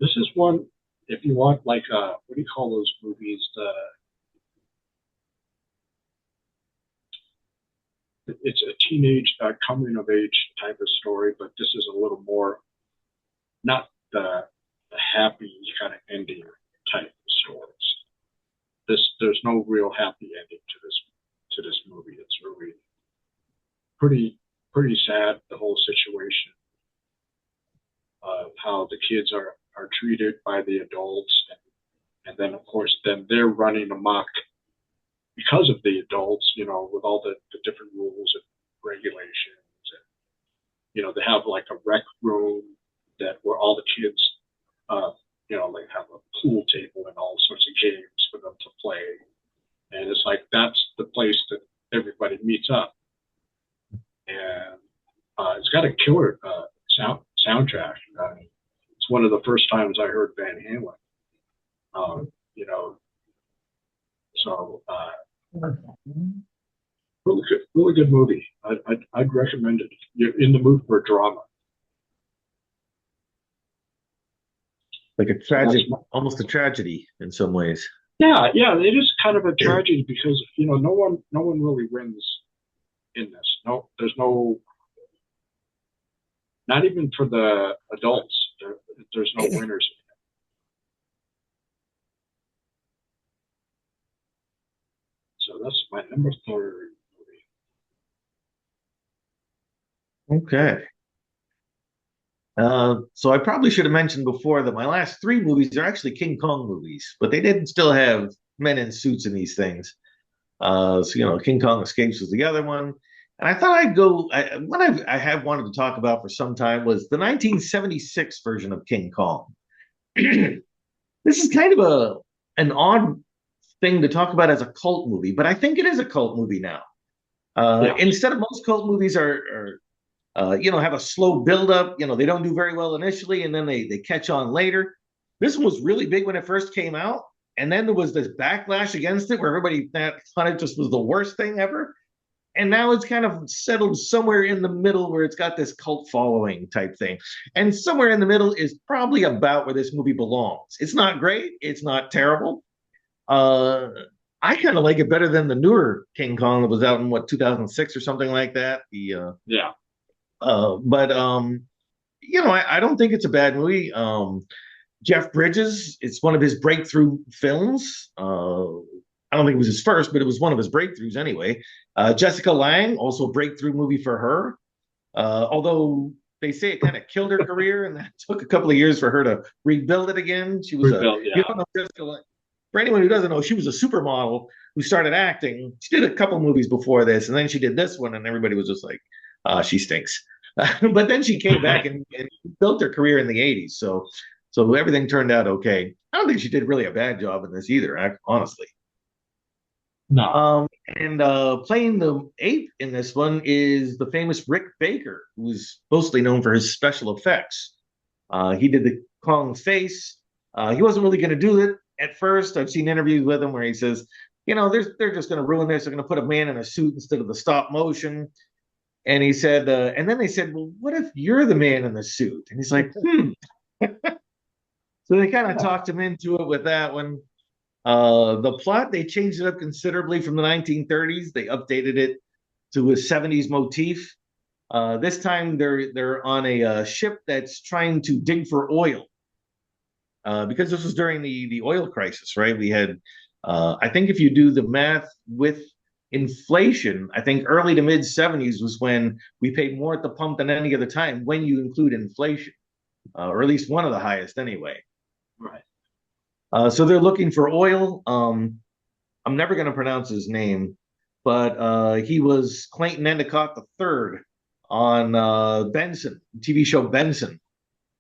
this is one if you want like what do you call those movies? It's a teenage coming of age type of story, but this is a little more not the happy kind of ending type of stories. There's no real happy ending to this movie. It's really pretty sad, the whole situation of how the kids are treated by the adults, and then of course then they're running amok because of the adults, with all the different rules and regulations. And, they have like a rec room that where all the kids, like have a pool table and all sorts of games for them to play. And it's like, that's the place that everybody meets up. And it's got a killer soundtrack. It's one of the first times I heard Van Halen. So really good movie. I'd recommend it. You're in the mood for drama. Like a tragic, almost a tragedy in some ways. Yeah, it is kind of a tragedy because no one really wins in this. No, there's no, not even for the adults. There's no winners. So that's my number 3 movie. Okay. So I probably should have mentioned before that my last 3 movies are actually King Kong movies, but they did still have men in suits in these things. So King Kong Escapes was the other one, and I thought I'd go. One I have wanted to talk about for some time was the 1976 version of King Kong. This is kind of an odd thing to talk about as a cult movie, but I think it is a cult movie now. Instead of most cult movies are have a slow buildup. They don't do very well initially, and then they catch on later. This one was really big when it first came out, and then there was this backlash against it where everybody thought it just was the worst thing ever. And now it's kind of settled somewhere in the middle where it's got this cult following type thing. And somewhere in the middle is probably about where this movie belongs. It's not great. It's not terrible. I kind of like it better than the newer King Kong that was out in 2006 or something like that. But I don't think it's a bad movie. Jeff Bridges, it's one of his breakthrough films. I don't think it was his first, but it was one of his breakthroughs anyway. Jessica Lange, also a breakthrough movie for her. Although they say it kind of killed her career, and that took a couple of years for her to rebuild it again. She was Jessica Lange. For anyone who doesn't know, she was a supermodel who started acting. She did a couple movies before this, and then she did this one, and everybody was just like, she stinks. But then she came back and built her career in the 80s. So everything turned out okay. I don't think she did really a bad job in this either, honestly. No. And playing the ape in this one is the famous Rick Baker, who's mostly known for his special effects. He did the Kong face. He wasn't really going to do it at first. I've seen interviews with him where he says, they're just going to ruin this. They're going to put a man in a suit instead of the stop motion. And he said, and then they said, well, what if you're the man in the suit? And he's like, So they kind of talked him into it with that one. The plot, they changed it up considerably from the 1930s. They updated it to a 70s motif. This time they're on a ship that's trying to dig for oil. Because this was during the oil crisis, right? We had, I think if you do the math with inflation, I think early to mid 70s was when we paid more at the pump than any other time when you include inflation, or at least one of the highest anyway. Right. So they're looking for oil. I'm never going to pronounce his name, but he was Clayton Endicott III on Benson, TV show Benson,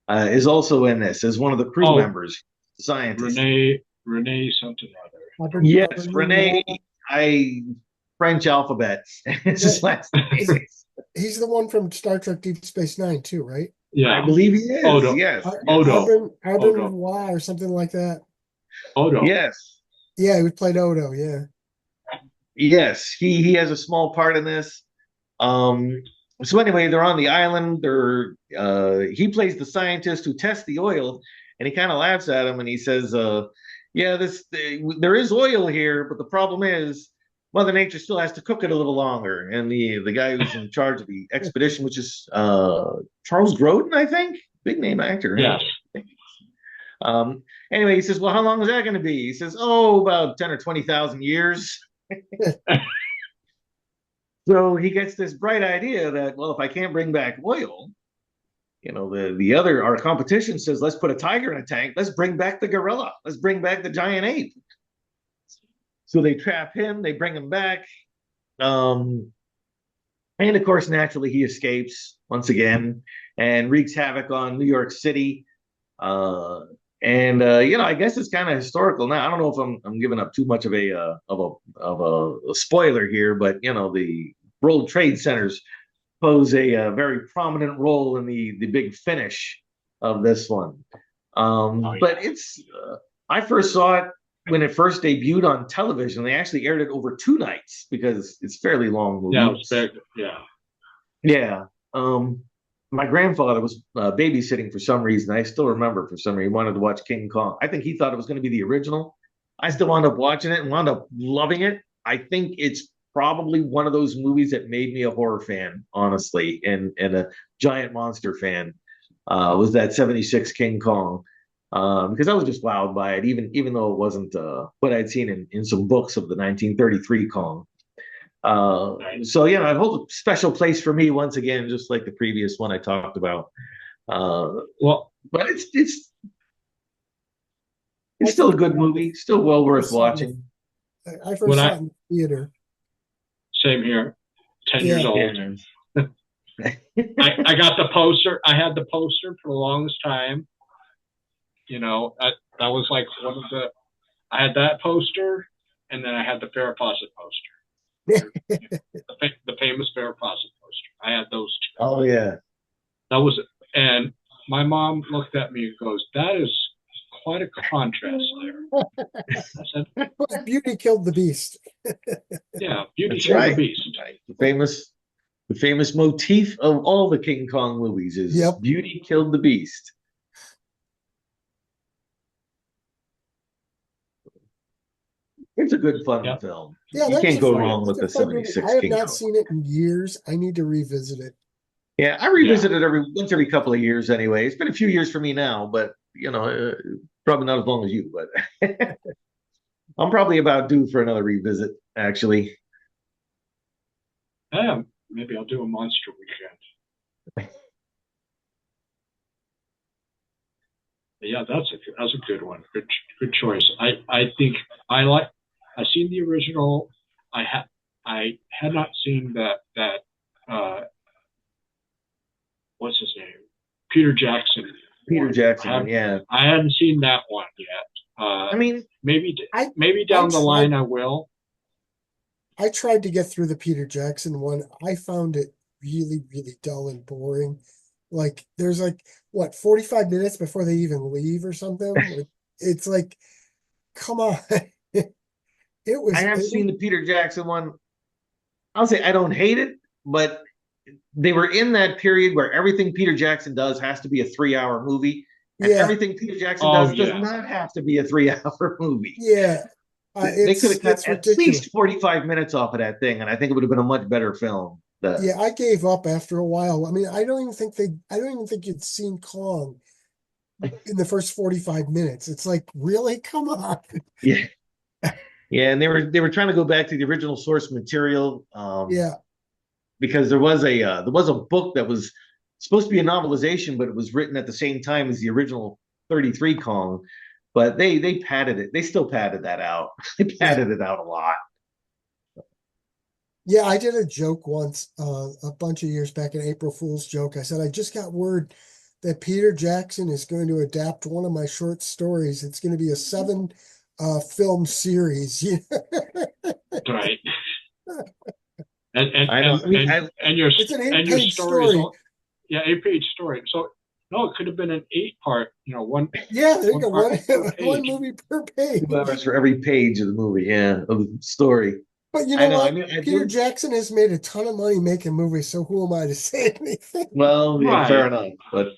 is also in this as one of the crew members, scientist. Renee something or other. Yes, Renee. French alphabet. It's his last name. He's the one from Star Trek Deep Space Nine too, right? Yeah, I believe he is. Odo. Yes. Odo. Roy or something like that. Odo. Yes. Yeah, he played Odo. Yeah. Yes, he has a small part in this. So anyway, they're on the island. He plays the scientist who tests the oil, and he kind of laughs at him and he says, "Yeah, there is oil here, but the problem is Mother Nature still has to cook it a little longer." And the guy who's in charge of the expedition, which is Charles Grodin, I think, big name actor. Yes. Um, anyway, he says, "Well, how long is that going to be?" He says, "Oh, about 10 or 20,000 years." So he gets this bright idea that, well, if I can't bring back oil, our competition says, let's put a tiger in a tank. Let's bring back the gorilla. Let's bring back the giant ape. So they trap him. They bring him back. And of course, naturally, he escapes once again and wreaks havoc on New York City. I guess it's kind of historical now. I don't know if I'm giving up too much of a spoiler here, but the World Trade Centers pose a very prominent role in the big finish of this one. But I first saw it when it first debuted on television. They actually aired it over 2 nights because it's fairly long movie. Yeah, it was big. Yeah. Yeah. My grandfather was babysitting for some reason. I still remember for some reason he wanted to watch King Kong. I think he thought it was going to be the original. I still wound up watching it and wound up loving it. I think it's probably one of those movies that made me a horror fan, honestly, and a giant monster fan. Was that 76 King Kong. Because I was just wowed by it, even though it wasn't what I'd seen in some books of the 1933 Kong. So I hold a special place for me once again, just like the previous one I talked about. But it's still a good movie, still well worth watching. I first saw it in the theater. Same here. 10 years old. I got the poster. I had the poster for the longest time. That was like one of I had that poster, and then I had the Farrah Fawcett poster. the famous Farrah Fawcett poster. I had those 2. Oh, yeah. That was it. And my mom looked at me and goes, "That is quite a contrast there." I said, "Beauty killed the beast." Yeah, beauty killed the beast. Right. The famous motif of all the King Kong movies is beauty killed the beast. It's a good fun film. Yeah, you can't go wrong with the 76 King Kong. I have not seen it in years. I need to revisit it. Yeah, I revisit it once every couple of years anyway. It's been a few years for me now, but probably not as long as you, but I'm probably about due for another revisit, actually. Yeah, maybe I'll do a monster weekend. Yeah, that's a good one. Good choice. I think I've seen the original. I had not seen that what's his name? Peter Jackson. Peter Jackson. I hadn't seen that one yet. Maybe down the line I will. I tried to get through the Peter Jackson one. I found it really, really dull and boring. Like there's 45 minutes before they even leave or something. It's like, come on. I have seen the Peter Jackson one. I'll say I don't hate it, but they were in that period where everything Peter Jackson does has to be a 3-hour movie. And everything Peter Jackson does not have to be a 3-hour movie. Yeah. They could have cut at least 45 minutes off of that thing, and I think it would have been a much better film. I gave up after a while. I mean, I don't even think you'd seen Kong in the first 45 minutes. It's like, really? Come on. Yeah. Yeah, and they were trying to go back to the original source material. Because there was a book that was supposed to be a novelization, but it was written at the same time as the original 33 Kong. But they padded it. They still padded that out. They padded it out a lot. Yeah, I did a joke once, a bunch of years back, an April Fool's joke. I said, I just got word that Peter Jackson is going to adapt one of my short stories. It's going to be a 7 film series. Right. And your it's an 8-page story. 8-page story. So no, it could have been an 8-part. One. Yeah, there you go. One movie per page. 2 hours for every page of the movie. Yeah, of the story. But you know what? Peter Jackson has made a ton of money making movies, so who am I to say anything? Well, fair enough. But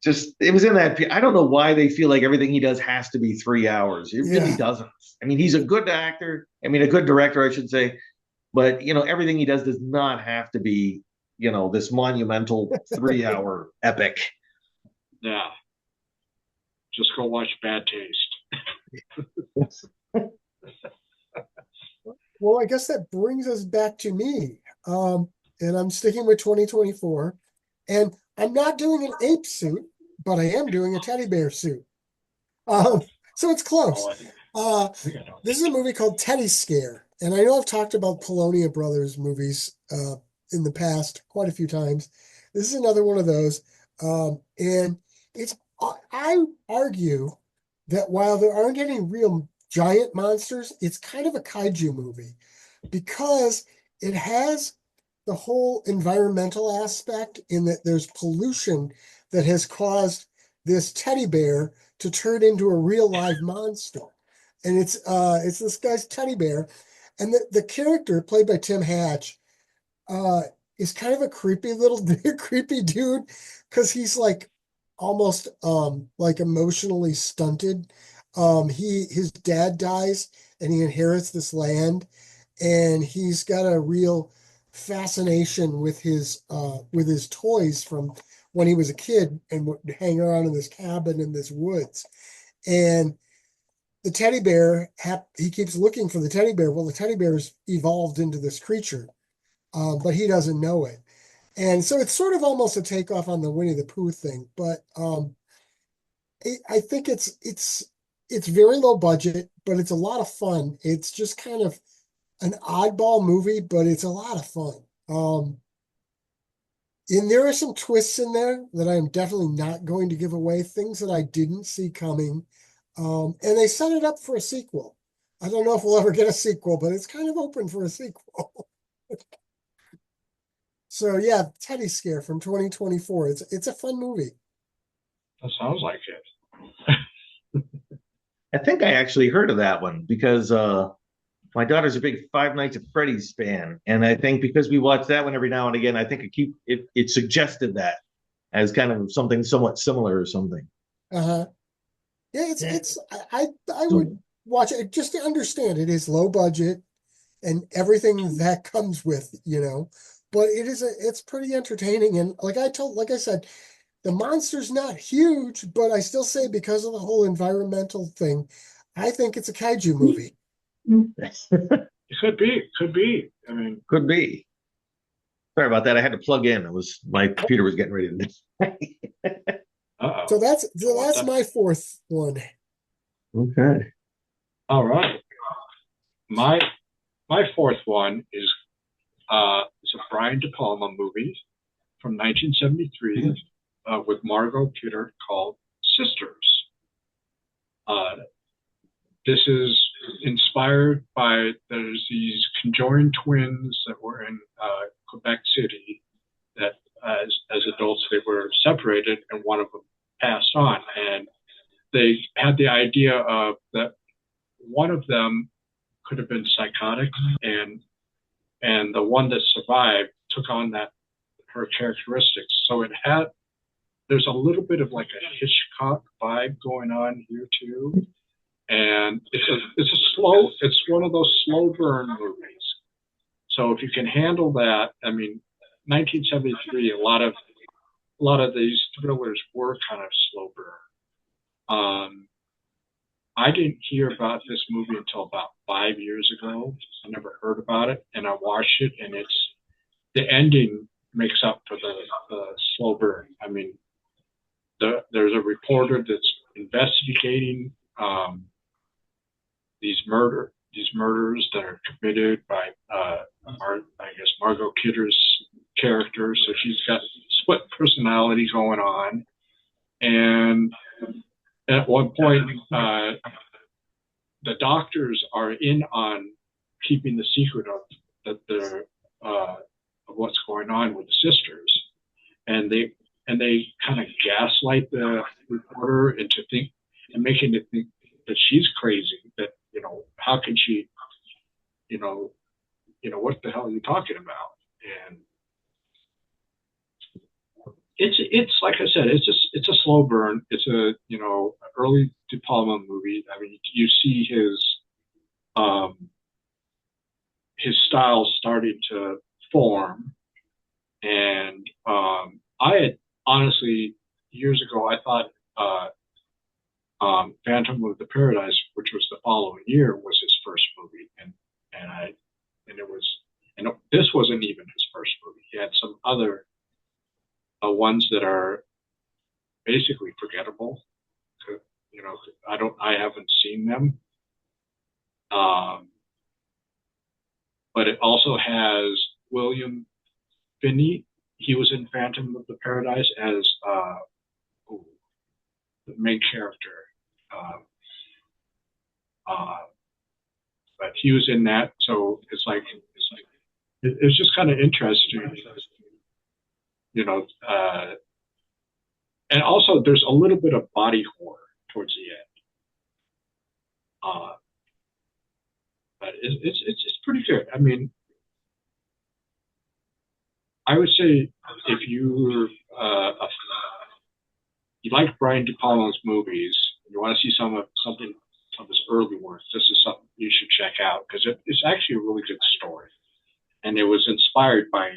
just it was in that. I don't know why they feel like everything he does has to be 3 hours. It really Yeah. doesn't. I mean, he's a good actor. I mean, a good director, I should say. But everything he does not have to be, this monumental 3 hour epic. Yeah. Just go watch Bad Taste. Well, I guess that brings us back to me. And I'm sticking with 2024. And I'm not doing an ape suit, but I am doing a teddy bear suit. So it's close. Oh, I think, Uh, I think I know. this is a movie called Teddy Scare. And I know I've talked about Polonia Brothers movies in the past quite a few times. This is another one of those. And it's, I argue that while there aren't any real giant monsters, it's kind of a kaiju movie because it has the whole environmental aspect in that there's pollution that has caused this teddy bear to turn into a real live monster. And it's this guy's teddy bear. And the character played by Tim Hatch uh is kind of a creepy little creepy dude because he's like almost like emotionally stunted. His dad dies and he inherits this land, and he's got a real fascination with his toys from when he was a kid and would hang around in this cabin in this woods. And the teddy bear he keeps looking for the teddy bear. Well, the teddy bear's evolved into this creature, but he doesn't know it. And so it's sort of almost a takeoff on the Winnie the Pooh thing, but I think it's very low budget, but it's a lot of fun. It's just kind of an oddball movie, but it's a lot of fun. And there are some twists in there that I'm definitely not going to give away, things that I didn't see coming. And they set it up for a sequel. I don't know if we'll ever get a sequel, but it's kind of open for a sequel. So yeah, Teddy Scare from 2024. It's a fun movie. That sounds like it. I think I actually heard of that one because my daughter's a big Five Nights at Freddy's fan, and I think because we watch that one every now and again, I think it suggested that as kind of something somewhat similar or something. Uh-huh. Yeah, Yeah. I So, would watch it just to understand it is low budget and everything that comes with. But it's pretty entertaining. And like I said, the monster's not huge, but I still say because of the whole environmental thing, I think it's a kaiju movie. It could be. I mean, could be. Sorry about that. I had to plug in. It was my computer was getting ready to die. uh-oh. So that's my fourth one. Okay. All right. My fourth one is it's a Brian De Palma movie from 1973 with Margot Kidder called Sisters. This is inspired by there's these conjoined twins that were in Quebec City that as adults they were separated and one of them passed on, and they had the idea of that one of them could have been psychotic, and the one that survived took on that her characteristics. So there's a little bit of like a Hitchcock vibe going on here too, and it's one of those slow burn movies. So if you can handle that, I mean, 1973, a lot of these thrillers were kind of slow burn. I didn't hear about this movie until about 5 years ago. I never heard about it, and I watched it, and the ending makes up for the slow burn. I mean, there's a reporter that's investigating these murders that are committed by I guess Margot Kidder's character. So she's got split personality going on, and at one point the doctors are in on keeping the secret of what's going on with the sisters, and they kind of gaslight the reporter into making it think that she's crazy. That how can she, what the hell are you talking about? And it's it's like I said, it's a slow burn. It's a early De Palma movie. I mean, you see um, his style starting to form, and I had honestly years ago I thought Phantom of the Paradise, which was the following year, was his first movie, and I and it was and this wasn't even his first movie. He had some other ones that are basically forgettable. You know, I haven't seen them. Um, but it also has William Finney. He was in Phantom of the Paradise as the main character. Um, uh, but he was in that, so it's just kind of interesting, you know. And also, there's a little bit of body horror towards the end. But it's pretty good. I mean, I would say if you like Brian De Palma's movies, and you want to see something of his early work, this is something you should check out because it's actually a really good story, and it was inspired by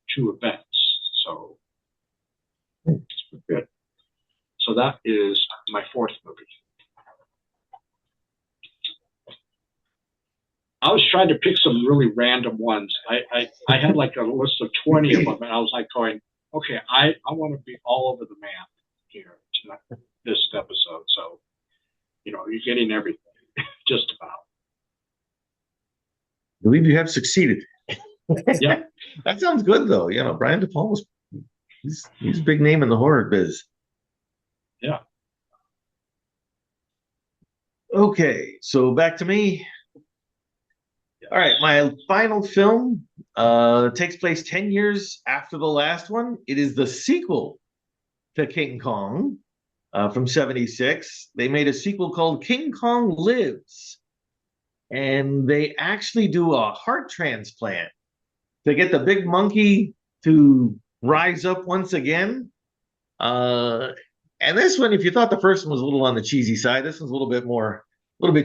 true events. So it's good. So that is my fourth movie. I was trying to pick some really random ones. I had like a list of 20 of them, and I was like going, okay, I want to be all over the map here tonight, this episode. So, you're getting everything, just about. I believe you have succeeded. Yeah. That sounds good, though. Brian De Palma's he's a big name in the horror biz. Yeah. Okay, so back to me. All right, my final film takes place 10 years after the last one. It is the sequel to King Kong from 1976. They made a sequel called King Kong Lives. And they actually do a heart transplant to get the big monkey to rise up once again. And this one, if you thought the first one was a little on the cheesy side, this one's a little bit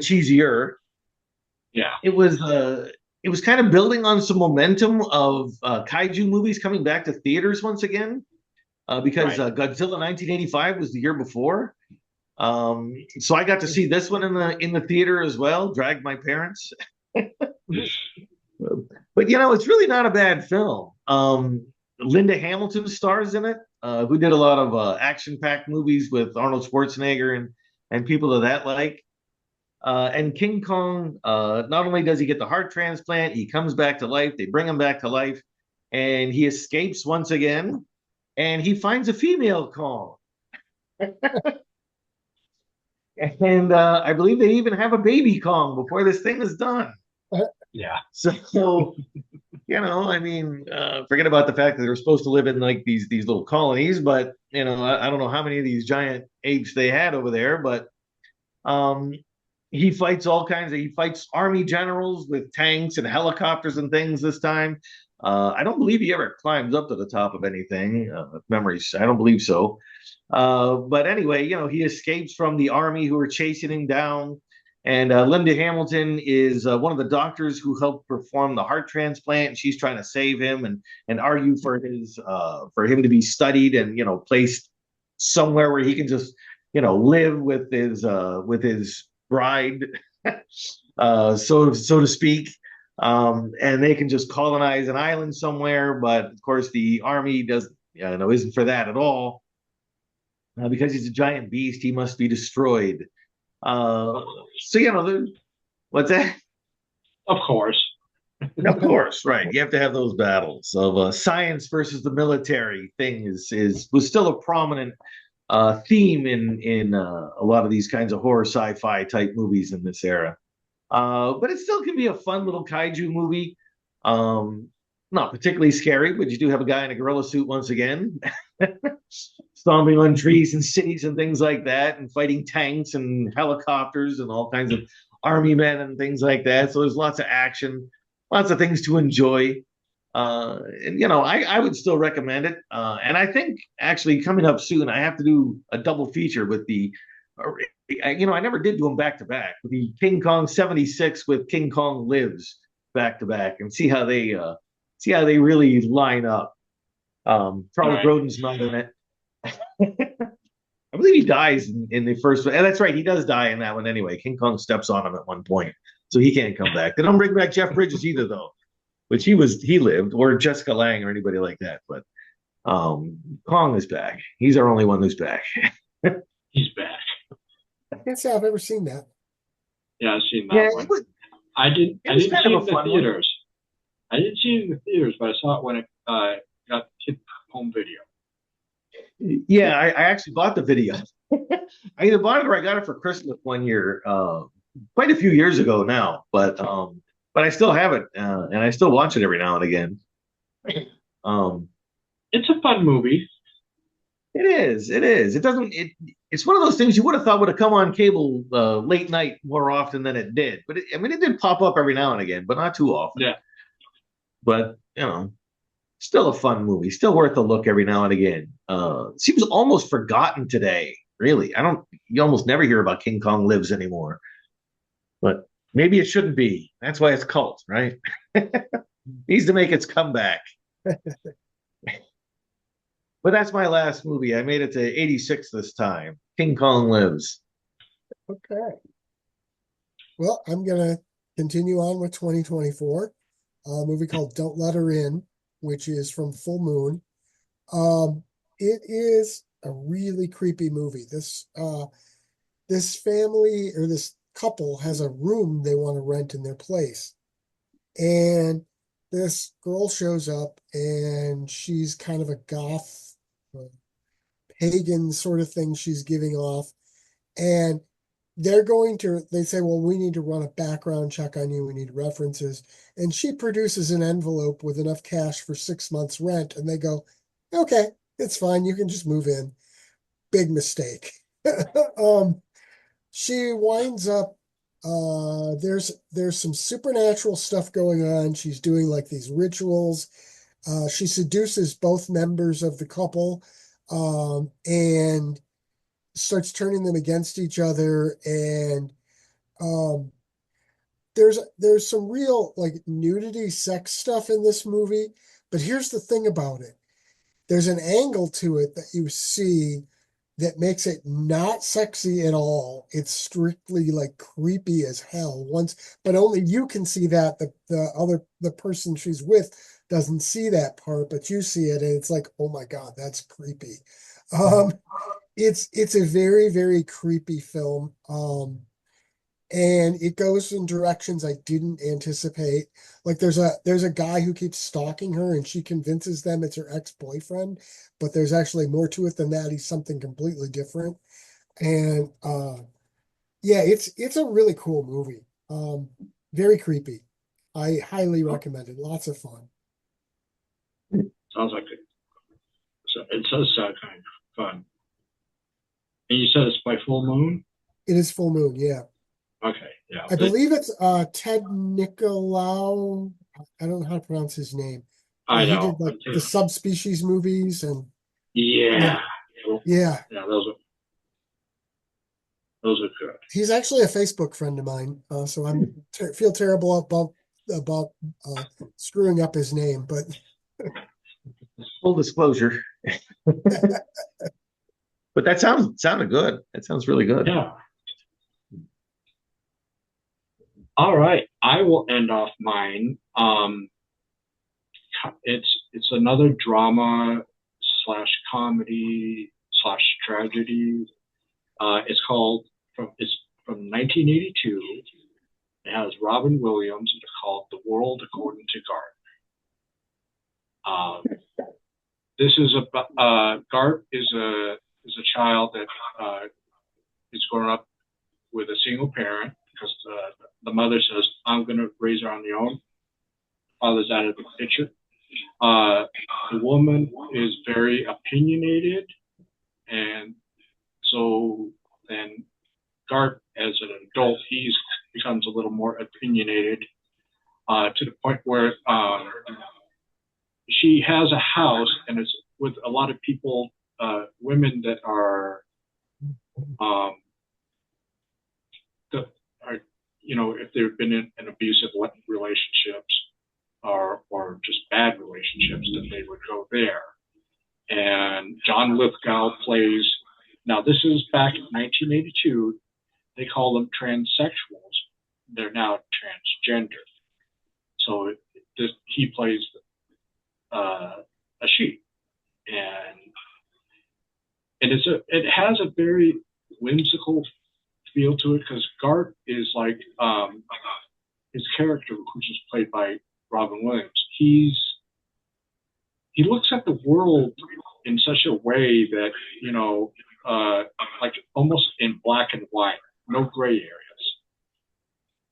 cheesier. Yeah. It was kind of building on some momentum of kaiju movies coming back to theaters once again, because Right. Godzilla 1985 was the year before. So I got to see this one in the theater as well. Dragged my parents, but it's really not a bad film. Linda Hamilton stars in it, who did a lot of action-packed movies with Arnold Schwarzenegger and people of that like. And King Kong, not only does he get the heart transplant, he comes back to life. They bring him back to life, and he escapes once again, and he finds a female Kong. And I believe they even have a baby Kong before this thing is done. Yeah. So, I mean, forget about the fact that they're supposed to live in like these little colonies, but I don't know how many of these giant apes they had over there, but he fights he fights army generals with tanks and helicopters and things this time. I don't believe he ever climbs up to the top of anything. Memories, I don't believe so. But anyway, he escapes from the army who are chasing him down. And Linda Hamilton is one of the doctors who helped perform the heart transplant. And she's trying to save him and argue for him to be studied and placed somewhere where he can just live with his bride, so to speak. And they can just colonize an island somewhere. But of course, the army isn't for that at all. Because he's a giant beast, he must be destroyed. What's that? Of course. Of course, right. You have to have those battles of science versus the military thing was still a prominent theme in a lot of these kinds of horror sci-fi type movies in this era. But it still can be a fun little kaiju movie. Not particularly scary, but you do have a guy in a gorilla suit once again, stomping on trees and cities and things like that, and fighting tanks and helicopters and all kinds of army men and things like that. So there's lots of action, lots of things to enjoy. And I would still recommend it. And I think actually coming up soon, I have to do a double feature with I never did do them back to back. The King Kong 76 with King Kong Lives back to back, and see how they really line up. Charles Right. Grodin's not in it. I believe he dies in the first one. And that's right, he does die in that one anyway. King Kong steps on him at one point, so he can't come back. They don't bring back Jeff Bridges either, though, which he lived, or Jessica Lange or anybody like that. But Kong is back. He's our only one who's back. He's back. I can't say I've ever seen that. Yeah, I've seen that Yeah, one. I didn't see it in the theaters. I didn't see it in the theaters, but I saw it when it got hit home video. Yeah, I actually bought the video. I either bought it or I got it for Christmas one year, quite a few years ago now. But I still have it, and I still watch it every now and again. Um, It's a fun movie. it is. It is. It doesn't. It's one of those things you would have thought would have come on cable late night more often than it did. But it did pop up every now and again, but not too often. Yeah. But still a fun movie. Still worth a look every now and again. Seems almost forgotten today. Really, you almost never hear about King Kong Lives anymore. But maybe it shouldn't be. That's why it's cult, right? Needs to make its comeback. But that's my last movie. I made it to 86 this time. King Kong Lives. Okay. Well, I'm gonna continue on with 2024, a movie called Don't Let Her In, which is from Full Moon. It is a really creepy movie. This family or this couple has a room they want to rent in their place. And this girl shows up and she's kind of a goth, pagan sort of thing she's giving off. And they say, well, we need to run a background check on you. We need references. And she produces an envelope with enough cash for 6 months rent. And they go, okay, it's fine. You can just move in. Big mistake. She winds up, there's some supernatural stuff going on. She's doing like these rituals. She seduces both members of the couple, and starts turning them against each other. And um, there's some real like nudity, sex stuff in this movie. But here's the thing about it. There's an angle to it that you see that makes it not sexy at all. It's strictly like creepy as hell. But only you can see that. The person she's with doesn't see that part, but you see it, and it's like, oh my God, that's creepy. Um, it's a very, very creepy film. And it goes in directions I didn't anticipate. Like there's a guy who keeps stalking her and she convinces them it's her ex-boyfriend, but there's actually more to it than that. He's something completely different. And yeah, it's a really cool movie. Very creepy. I highly recommend it. Lots of fun. Sounds like it. So it does sound kind of fun. And you said it's by Full Moon? It is Full Moon, yeah. Okay, yeah. I believe it's Ted Nicolau. I don't know how to pronounce his name. I He know. did like the Subspecies movies and Yeah. yeah. Yeah, those are good. He's actually a Facebook friend of mine, so I'm feel terrible about screwing up his name, but Full disclosure. But that sounded good. That sounds really good. Yeah. All right, I will end off mine. It's another drama slash comedy slash tragedy. It's from 1982. It has Robin Williams. It's called The World According to Garp. This is Garp is a child that is growing up with a single parent because the mother says, I'm going to raise her on your own. Father's out of the picture. The woman is very opinionated, and so then Garp, as an adult, he becomes a little more opinionated to the point where she has a house, and it's with a lot of people, women that are, that are, if they've been in abusive relationships or just bad relationships, that they would go there. And John Lithgow plays. Now, this is back in 1982. They call them transsexuals. They're now transgender. So he plays a she, and it has a very whimsical feel to it, because Garth is like, his character, which is played by Robin Williams. He looks at the world in such a way that, like almost in black and white, no gray areas,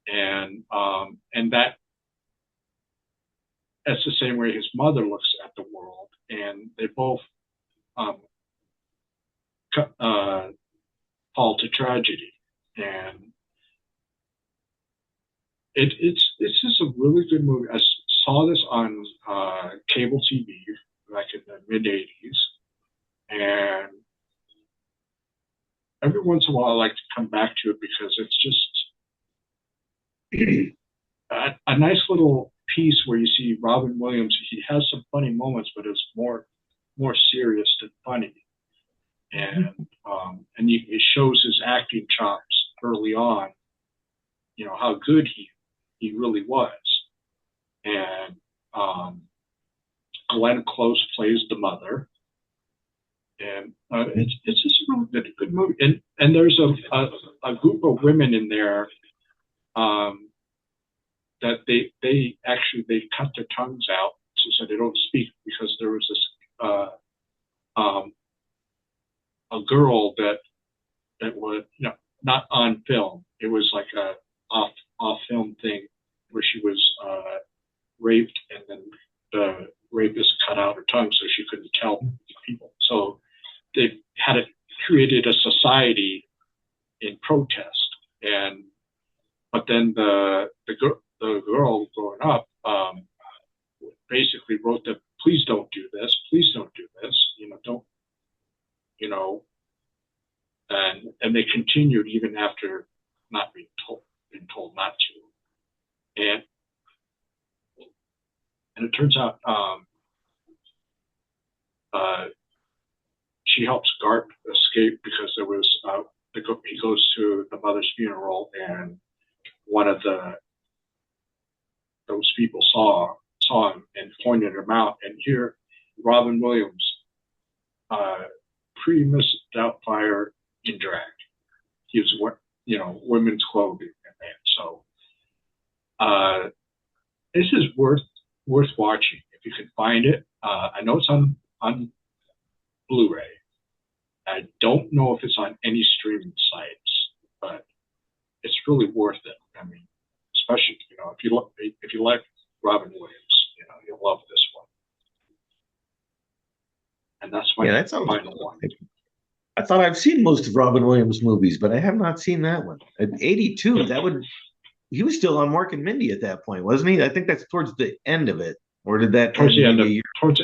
and that's the same way his mother looks at the world, and they both fall to tragedy, and it's just a really good movie. I saw this on cable TV back in the mid '80s, and every once in a while I like to come back to it because it's just a nice little piece where you see Robin Williams. He has some funny moments, but it's more serious than funny, and it shows his acting chops early on. How good he really was, and Glenn Close plays the mother, and it's just a really good movie. And there's a group of women in there that they cut their tongues out so they don't speak, because there was this a girl that was not on film. It was like a off film thing where she was raped, and then the rapist cut out her tongue so she couldn't tell people. So they created a society in protest, but then the girl growing up basically wrote that, please don't do this, don't, and they continued even after not being told not to, and it turns out she helps Garp escape, because there was he goes to the mother's funeral, and one of those people saw him and pointed him out, and here Robin Williams pre-Miss Doubtfire in drag. He was women's clothing, and so this is worth watching if you can find it. I know it's on Blu-ray. I don't know if it's on any streaming sites, but it's really worth it. I mean, especially if you like Robin Williams, you'll love this one. And that's my final one. I thought I've seen most of Robin Williams' movies, but I have not seen that one. At 82, he was still on Mork and Mindy at that point, wasn't he? I think that's towards the end of it, or did that towards the end of towards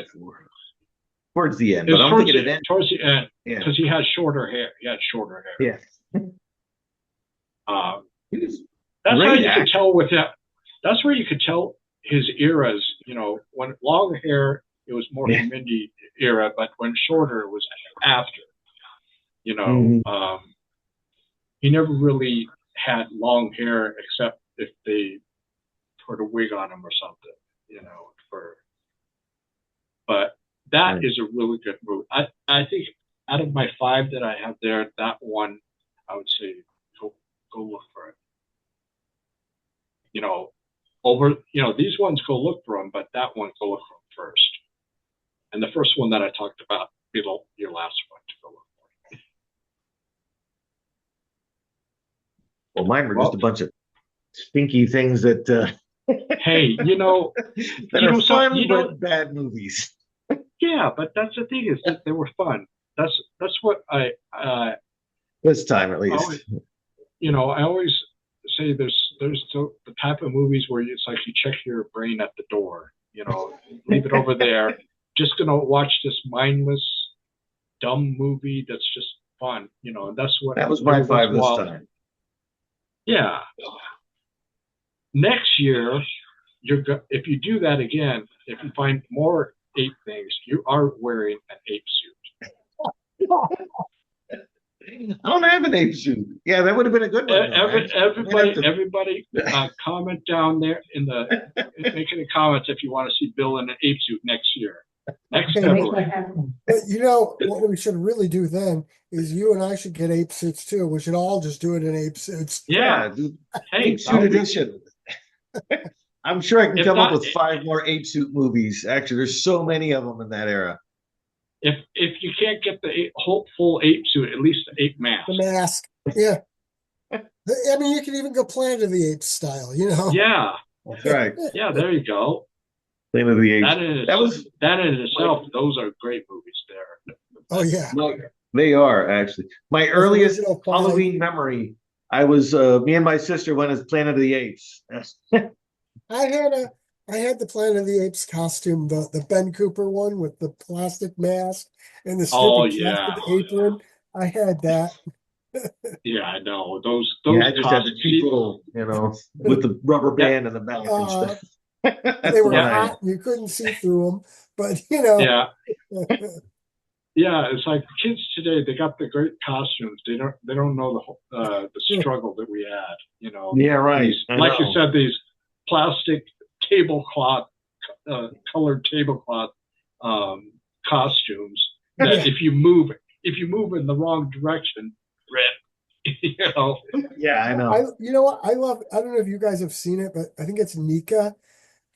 the end? But I'm thinking it ended towards the end, because he had shorter hair. Yeah. That's how you could tell with that. That's where you could tell his eras. When long hair, it was more Mindy era, but when shorter, it was after. He never really had long hair except if they put a wig on him or something. But that is a really good movie. I think out of my 5 that I have there, that one I would say go look for it. These ones go look for them, but that one go look for them first. And the first one that I talked about, be your last one to go look for. Well, mine were just a bunch of stinky things that hey, that are fun but bad movies. Yeah, but that's the thing, is that they were fun. That's what I this time at least. I always say there's the type of movies where it's like you check your brain at the door, leave it over there. Just gonna watch this mindless, dumb movie that's just fun, and that's what That was my every once 5 in a this while. time. Yeah. Next year, if you do that again, if you find more ape things, you are wearing an ape suit. I don't have an ape suit. Yeah, that would have been a good one. Everybody, comment down there make any comments if you want to see Bill in an ape suit next year, next February. But what we should really do then is you and I should get ape suits too. We should all just do it in ape suits. Yeah. Dude. Hey, Ape suit edition. I'm sure I can come up with 5 more ape suit movies. Actually, there's so many of them in that era. If you can't get the full ape suit, at least the ape mask. The mask, yeah. I mean, you can even go Planet of the Apes style, Yeah, that's right. Yeah, there you go. Planet of the Apes. That in itself. Those are great movies. There. Oh yeah, they are actually. My earliest Halloween memory. I was me and my sister went as Planet of the Apes. I had the Planet of the Apes costume, the Ben Cooper one with the plastic mask and the stupid plastic apron. I had that. Yeah, I know those. I just had the cheap little, with the rubber band in the back and stuff. They were hot. You couldn't see through them, but Yeah. Yeah, it's like kids today. They got the great costumes. They don't know the struggle that we had. Yeah, right. Like you said, these plastic tablecloth, colored tablecloth costumes that if you move in the wrong direction, Yeah, I know. You know what? I don't know if you guys have seen it, but I think it's Nika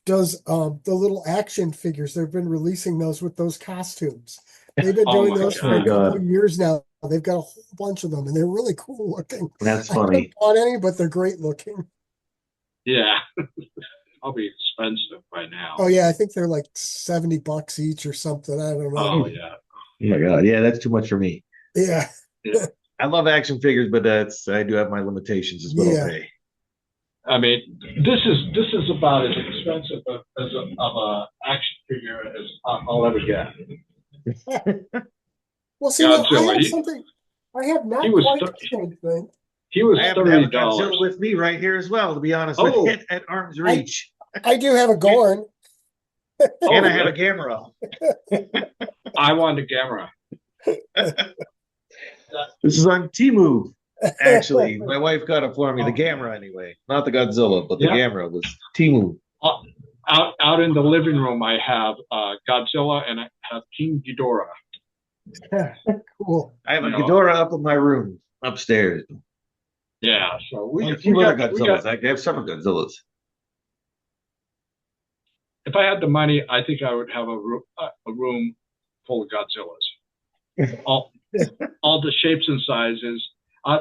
does the little action figures. They've been releasing those with those costumes. They've been doing those for a couple of years now. They've got a whole bunch of them, and they're really cool looking. That's funny. I haven't bought any, but they're great looking. Yeah. Probably expensive by now. Oh yeah, I think they're like $70 each or something. I don't know. Oh yeah. Oh my God. Yeah, that's too much for me. Yeah. I love action figures, but I do have my limitations as well. Okay. I mean, this is about as expensive of a action figure as I'll ever get. Well, see, I have something. I have not quite the same thing. He was $30. Godzilla with me right here as well, to be honest with you, at arm's reach. I do have a Gorn. And I have a Gamera. I want a Gamera. This is on Temu, actually. My wife got it for me, the Gamera anyway. Not the Godzilla, but the Gamera was Temu. Out in the living room, I have Godzilla and I have King Ghidorah. Cool. I have a Ghidorah up in my room upstairs. Yeah, so we have Godzillas. I have several Godzillas. If I had the money, I think I would have a room full of Godzillas. all the shapes and sizes. I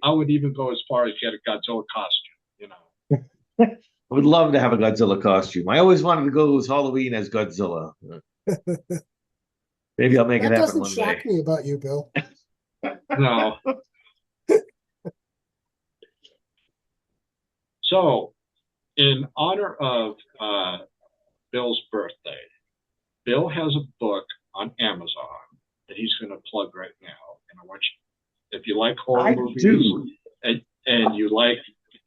would even go as far as get a Godzilla costume. I would love to have a Godzilla costume. I always wanted to go as Halloween as Godzilla. Maybe I'll make it happen one day. That doesn't shock me about you, Bill. No. So, in honor of Bill's birthday, Bill has a book on Amazon that he's going to plug right now. And I want you, if you like horror movies and you like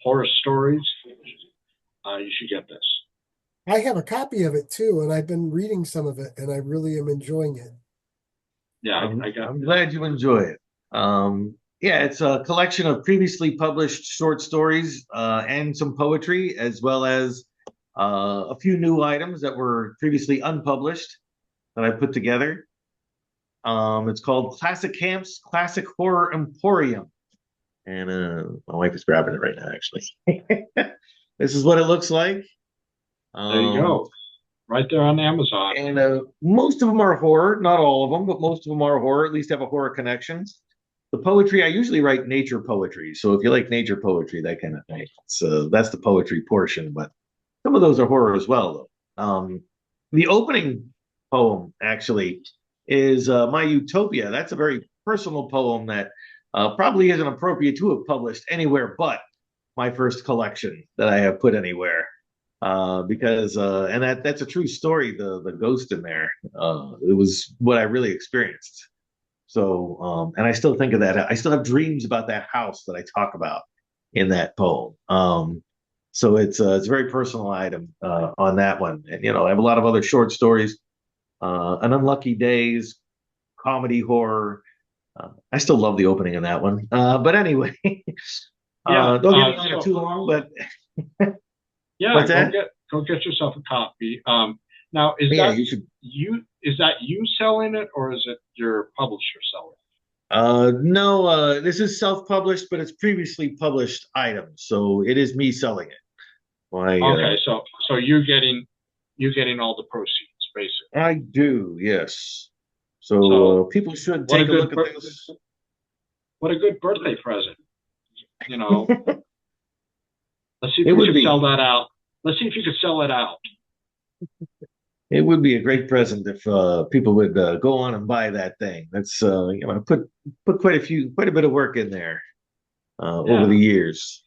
horror stories, you should get this. I have a copy of it too, and I've been reading some of it, and I really am enjoying it. Yeah, I'm glad you enjoy it. Yeah, it's a collection of previously published short stories and some poetry, as well as a few new items that were previously unpublished that I put together. It's called Classic Camps, Classic Horror Emporium. And my wife is grabbing it right now, actually. This is what it looks like. There you go. Right there on Amazon. And most of them are horror. Not all of them, but most of them are horror, at least have a horror connection. The poetry, I usually write nature poetry. So if you like nature poetry, that kind of thing. So that's the poetry portion. But some of those are horror as well, though. The opening poem, actually, is My Utopia. That's a very personal poem that probably isn't appropriate to have published anywhere but my first collection that I have put anywhere. because and that's a true story. The ghost in there, it was what I really experienced. So, and I still think of that. I still have dreams about that house that I talk about in that poem. So it's a very personal item on that one. And I have a lot of other short stories. An Unlucky Days, comedy horror. I still love the opening of that one. But anyway, Yeah. don't get me on it too long. But Yeah, what's that? go get yourself a copy. Now Yeah, you should. is that you selling it or is it your publisher selling it? No, this is self-published, but it's previously published items, so it is me selling it. Why? Okay, so you're getting all the proceeds, basically. I do, yes. So So people should what a take a good look at this. what a good birthday present. You know, let's see if It we would can be. sell that out. Let's see if you can sell it out. It would be a great present if people would go on and buy that thing. That's put quite a bit of work in there over Yeah. the years.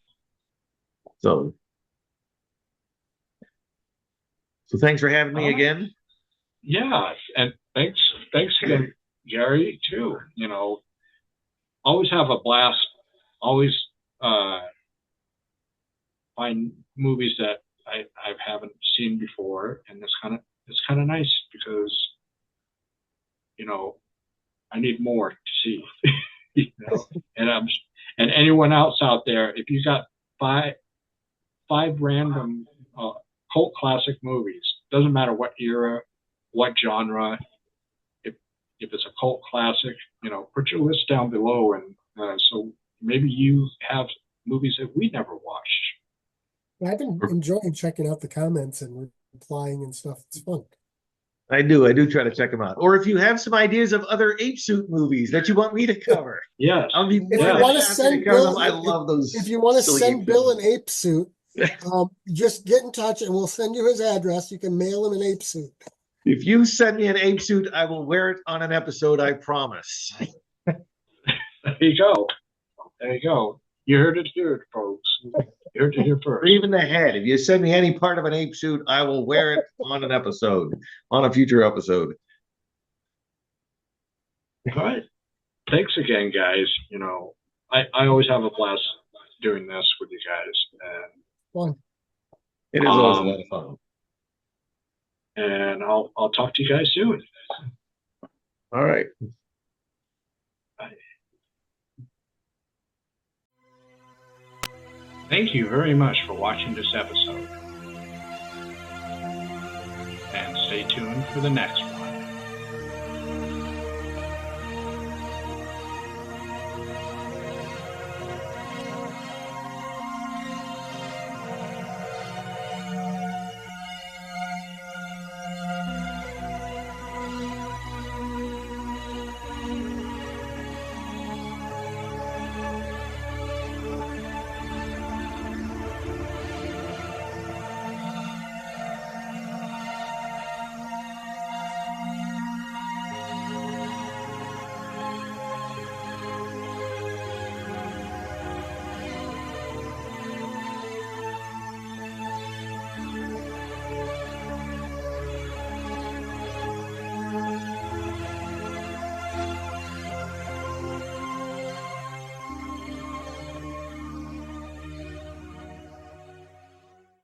So thanks for having me All right. again. Yeah, and thanks again, Gary, too. Always have a blast. Always uh, find movies that I haven't seen before, and it's kind of nice because I need more to see. you know, and and anyone else out there, if you got five random cult classic movies, doesn't matter what era, what genre, if it's a cult classic, put your list down below, and so maybe you have movies that we never watched. I've been enjoying checking out the comments and replying and stuff. It's fun. I do try to check them out. Or if you have some ideas of other ape suit movies that you want me to cover, Yes. I'll be If more you than want to happy send to cover Bill, them. I love those. if you want to silly send ape Bill films. an ape suit, just get in touch and we'll send you his address. You can mail him an ape suit. If you send me an ape suit, I will wear it on an episode. I promise. There you go. There you go. You heard it here, folks. You heard it here Or first. even the head. If you send me any part of an ape suit, I will wear it on an episode, on a future episode. All right. Thanks again, guys. I always have a blast doing this with you guys. Fun. It is always a lot of fun. And I'll talk to you guys soon. All right. Bye. Thank you very much for watching this episode. And stay tuned for the next one.